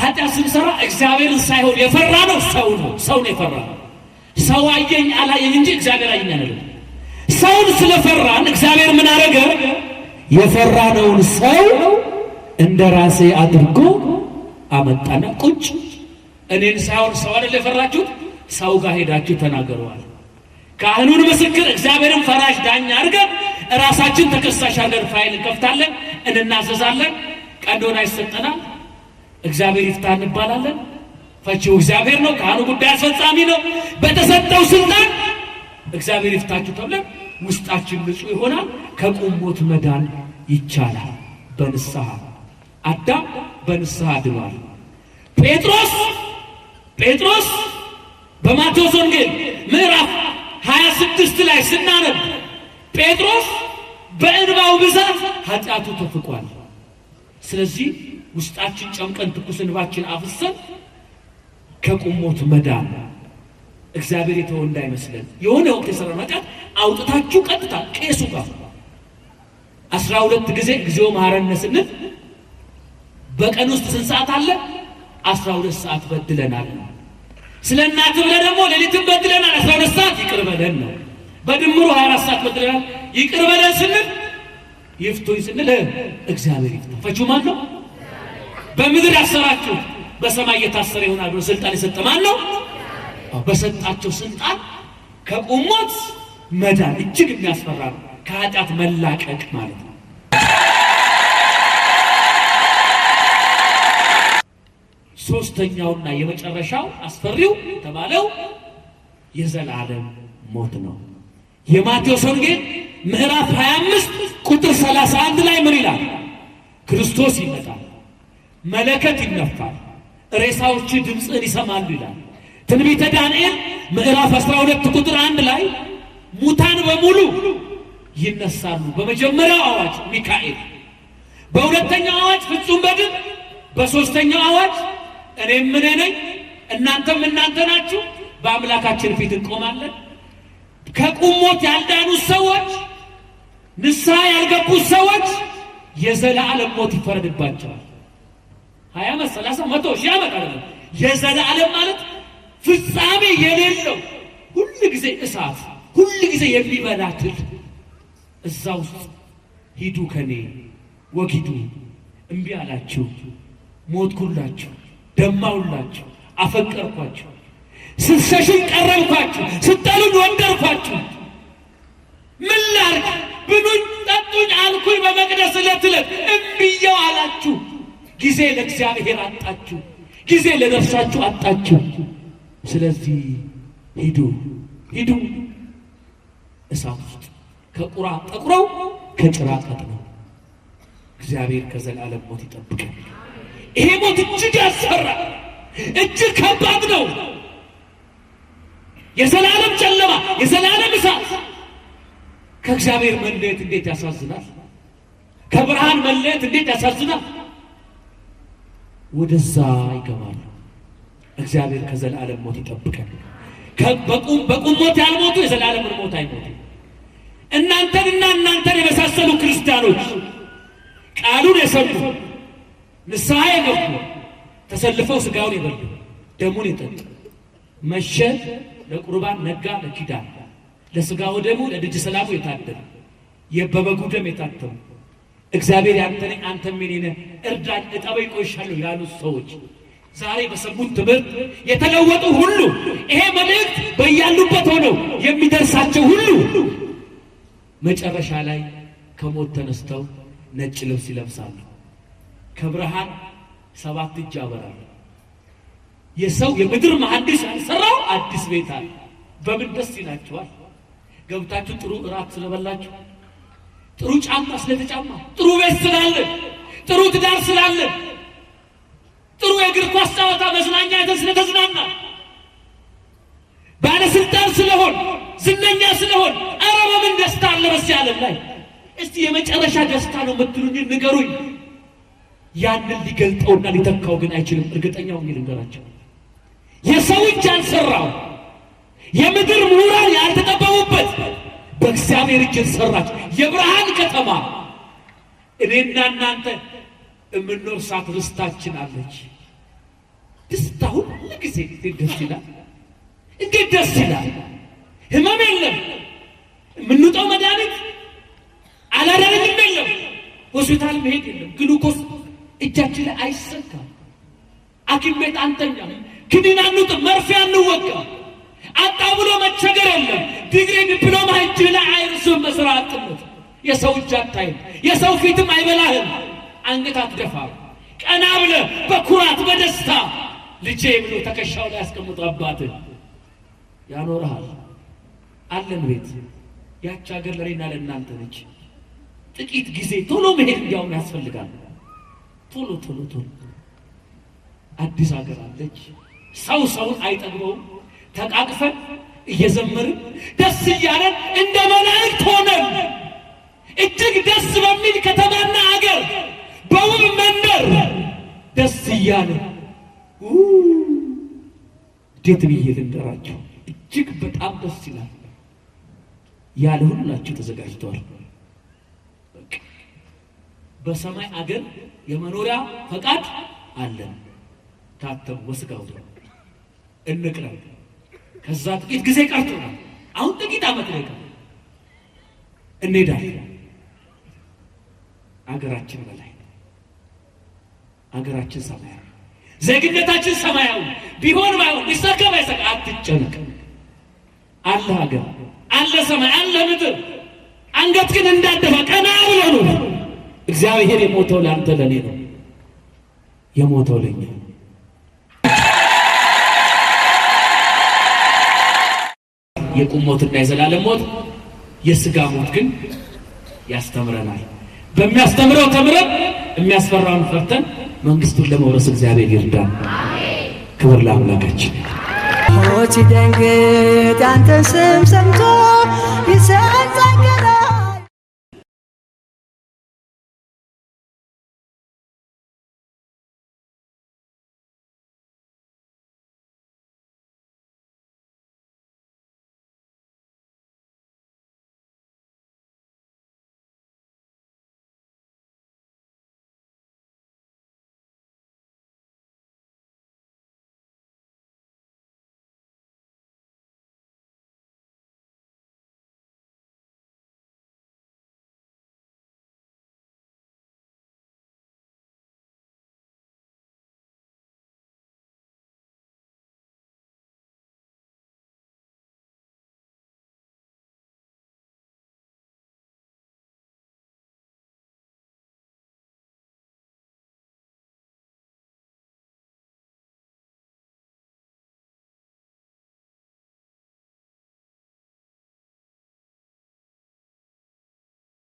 ኃጢአት ስንሰራ እግዚአብሔርን ሳይሆን የፈራ ነው ሰውን የፈራ ነው ሰው አየኝ አላየኝ እንጂ እግዚአብሔር አየኝ አይደለም ሰውን ስለፈራን እግዚአብሔር ምን አደረገ የፈራነውን ሰው እንደራሴ አድርጎ አመጣና ቁጭ እኔን ሳይሆን ሰው አይደል የፈራችሁት ሰው ጋር ሄዳችሁ ተናገሩዋል ካህኑን ምስክር እግዚአብሔርን ፈራሽ ዳኛ አድርገን ራሳችን ተከሳሽ አድርገን ፋይል እንከፍታለን እንናዘዛለን ቀኖና ይሰጠናል እግዚአብሔር ይፍታ እንባላለን ፈቺው እግዚአብሔር ነው ካህኑ ጉዳይ አስፈጻሚ ነው በተሰጠው ስልጣን እግዚአብሔር ይፍታችሁ ተብለን ውስጣችን ንጹህ ይሆናል ከቁሞት መዳን ይቻላል በንስሐ አዳም በንስሐ ድኗል ጴጥሮስ በማቴዎስ ወንጌል ምዕራፍ 26 ላይ ስናነብ ጴጥሮስ በእንባው ብዛት ኃጢአቱ ተፍቋል። ስለዚህ ውስጣችን ጨምቀን ትኩስ እንባችን አፍሰን ከቁሞት መዳን እግዚአብሔር የተወው እንዳይመስለን የሆነ ወቅት የሰራ ኃጢአት አውጥታችሁ ቀጥታ ቄሱ ጋር 12 ጊዜ እግዚኦ መሐረነ ስንል በቀን ውስጥ ስንት ሰዓት አለ? 12 ሰዓት በድለናል። ስለ እናት ብለህ ደግሞ ሌሊትም በድለናል 12 ሰዓት ይቅር በለን ነው። በድምሩ 24 ሰዓት በድለናል። ይቅር በለን ስንል ይፍቱኝ ስንል እግዚአብሔር ይፍታ። ፈቺው ማን ነው? በምድር ያሰራችሁ በሰማይ የታሰረ ይሆናል ብሎ ስልጣን የሰጠ ማን ነው? በሰጣቸው ስልጣን ከቁሞት መዳን እጅግ የሚያስፈራ ነው። ከኃጢአት መላቀቅ ማለት ነው። ሶስተኛውና የመጨረሻው አስፈሪው የተባለው የዘላለም ሞት ነው። የማቴዎስ ወንጌል ምዕራፍ 25 ቁጥር 31 ላይ ምን ይላል? ክርስቶስ ይመጣል፣ መለከት ይነፋል፣ ሬሳዎች ድምፅን ይሰማሉ ይላል። ትንቢተ ዳንኤል ምዕራፍ 12 ቁጥር 1 ላይ ሙታን በሙሉ ይነሳሉ። በመጀመሪያው አዋጅ ሚካኤል፣ በሁለተኛው አዋጅ ፍጹም በድን፣ በሶስተኛው አዋጅ እኔም እኔ ነኝ እናንተም እናንተ ናችሁ፣ በአምላካችን ፊት እንቆማለን። ከቁሞት ያልዳኑት ሰዎች፣ ንስሐ ያልገቡት ሰዎች የዘላለም ሞት ይፈረድባቸዋል። 20 ዓመት 30 100 ሺህ ዓመት አይደለም። የዘላለም ማለት ፍጻሜ የሌለው ሁሉ ጊዜ እሳት፣ ሁሉ ጊዜ የሚበላ ትል እዛ ውስጥ ሂዱ ከኔ ወጊዱ፣ እምቢ አላችሁ፣ ሞትኩላችሁ፣ ደማውላችሁ፣ አፈቀርኳችሁ፣ ስትሸሹኝ ቀረብኳችሁ፣ ስትጠሉኝ ወደድኳችሁ፣ ምን ላድርግ ብሉኝ ጠጡኝ አልኩኝ በመቅደስ ዕለት ዕለት እምቢየው አላችሁ። ጊዜ ለእግዚአብሔር አጣችሁ፣ ጊዜ ለነፍሳችሁ አጣችሁ። ስለዚህ ሂዱ ሂዱ እሳት ውስጥ ከቁራ ጠቁረው ከጭራ ቀጥነው። እግዚአብሔር ከዘላለም ሞት ይጠብቃል። ይሄ ሞት እጅግ ያስፈራል፣ እጅግ ከባድ ነው። የዘላለም ጨለማ፣ የዘላለም እሳት። ከእግዚአብሔር መለየት እንዴት ያሳዝናል! ከብርሃን መለየት እንዴት ያሳዝናል! ወደዛ ይገባሉ። እግዚአብሔር ከዘላለም ሞት ይጠብቃል። በቁም ሞት ያልሞቱ የዘላለምን ሞት አይሞቱ። እናንተንና እናንተን የመሳሰሉ ክርስቲያኖች ቃሉን የሰሙ ንስሐ የገቡ ተሰልፈው ስጋውን የበሉ ደሙን የጠጡ መሸ ለቁርባን ነጋ ለኪዳን ለስጋው ደሙ ለደጅ ሰላሙ የታደሉ የበበጉ ደም የታተሙ እግዚአብሔር ያንተ ነኝ አንተም የኔ ነህ እርዳኝ እጠበኝ ቆይሻለሁ ያሉት ሰዎች ዛሬ በሰሙት ትምህርት የተለወጡ ሁሉ ይሄ መልእክት በያሉበት ሆነው የሚደርሳቸው ሁሉ መጨረሻ ላይ ከሞት ተነስተው ነጭ ልብስ ይለብሳሉ። ከብርሃን 7 እጅ ያበራሉ። የሰው የምድር መሐንዲስ ያልሰራው አዲስ ቤት አለ። በምን ደስ ይላችኋል? ገብታችሁ ጥሩ እራት ስለበላችሁ፣ ጥሩ ጫማ ስለተጫማ፣ ጥሩ ቤት ስላለ፣ ጥሩ ትዳር ስላለ፣ ጥሩ የእግር ኳስ ጨዋታ መዝናኛ ስለተዝናና፣ ባለስልጣን ስለሆን፣ ዝነኛ ስለሆን፣ ኧረ በምን ደስታ አለ በዚህ ዓለም ላይ? እስቲ የመጨረሻ ደስታ ነው የምትሉኝ ንገሩኝ። ያንን ሊገልጠውና ሊተካው ግን አይችልም። እርግጠኛው ልንገራቸው፣ የሰው እጅ ያልሰራው የምድር ምሁራን ያልተጠበቡበት በእግዚአብሔር እጅ የተሰራች የብርሃን ከተማ እኔና እናንተ የምንወርሳት ርስታችን አለች። ደስታ ሁሉ ጊዜ ደስ ይላል። እንዴት ደስ ይላል! ህመም የለም፣ የምንውጠው መድኃኒት አላዳነንም የለም፣ ሆስፒታል መሄድ የለም፣ ግሉኮስ እጃችን ላይ አይሰካም፣ ሐኪም ቤት አንተኛም፣ ክኒን አንውጥም፣ መርፌ አንወጋም፣ አጣ ብሎ መቸገር የለም፣ ዲግሪ ዲፕሎማ እጅ ላይ አይርስም። መስራ አጥነት የሰው እጅ አታይም፣ የሰው ፊትም አይበላህም፣ አንገት አትደፋም። ቀና ብለህ በኩራት በደስታ ልጄ ብሎ ተከሻው ላይ ያስቀምጡ አባትህ ያኖርሃል። አለን ቤት ያች ሀገር ለኔና ለእናንተ ነች። ጥቂት ጊዜ ቶሎ መሄድ እንዲያውም ያስፈልጋል። ቶሎ ቶሎ ቶሎ አዲስ ሀገር አለች። ሰው ሰውን አይጠግበውም። ተቃቅፈን እየዘመርን ደስ እያለን እንደ መላእክት ሆነን እጅግ ደስ በሚል ከተማና አገር በውብ መንደር ደስ እያለን እንዴት ብዬ ልንገራችሁ? እጅግ በጣም ደስ ይላል። ያለ ሁላችሁ ተዘጋጅቷል። በሰማይ አገር የመኖሪያ ፈቃድ አለን። ታተም ወስጋው እንቅረብ። ከዛ ጥቂት ጊዜ ቀርቶናል። አሁን ጥቂት ዓመት ነው የቀረው። እንሄዳለን። አገራችን በላይ አገራችን ሰማያዊ፣ ዜግነታችን ሰማያዊ ቢሆን ባይሆን ይሳካ ባይሳካ አትጨነቅ። አለ ሀገር፣ አለ ሰማይ፣ አለ ምድር። አንገት ግን እንዳደፋ ቀና ብሎ ነው። እግዚአብሔር የሞተው ለአንተ ለኔ ነው። የሞተው ለኛ። የቁም ሞትና የዘላለም ሞት፣ የሥጋ ሞት ግን ያስተምረናል። በሚያስተምረው ተምረን የሚያስፈራውን ፈርተን መንግስቱን ለመውረስ እግዚአብሔር ይርዳን። ክብር ለአምላካችን። ሞት ይደንግጥ ያንተን ስም ሰምቶ ይሰንጸገራ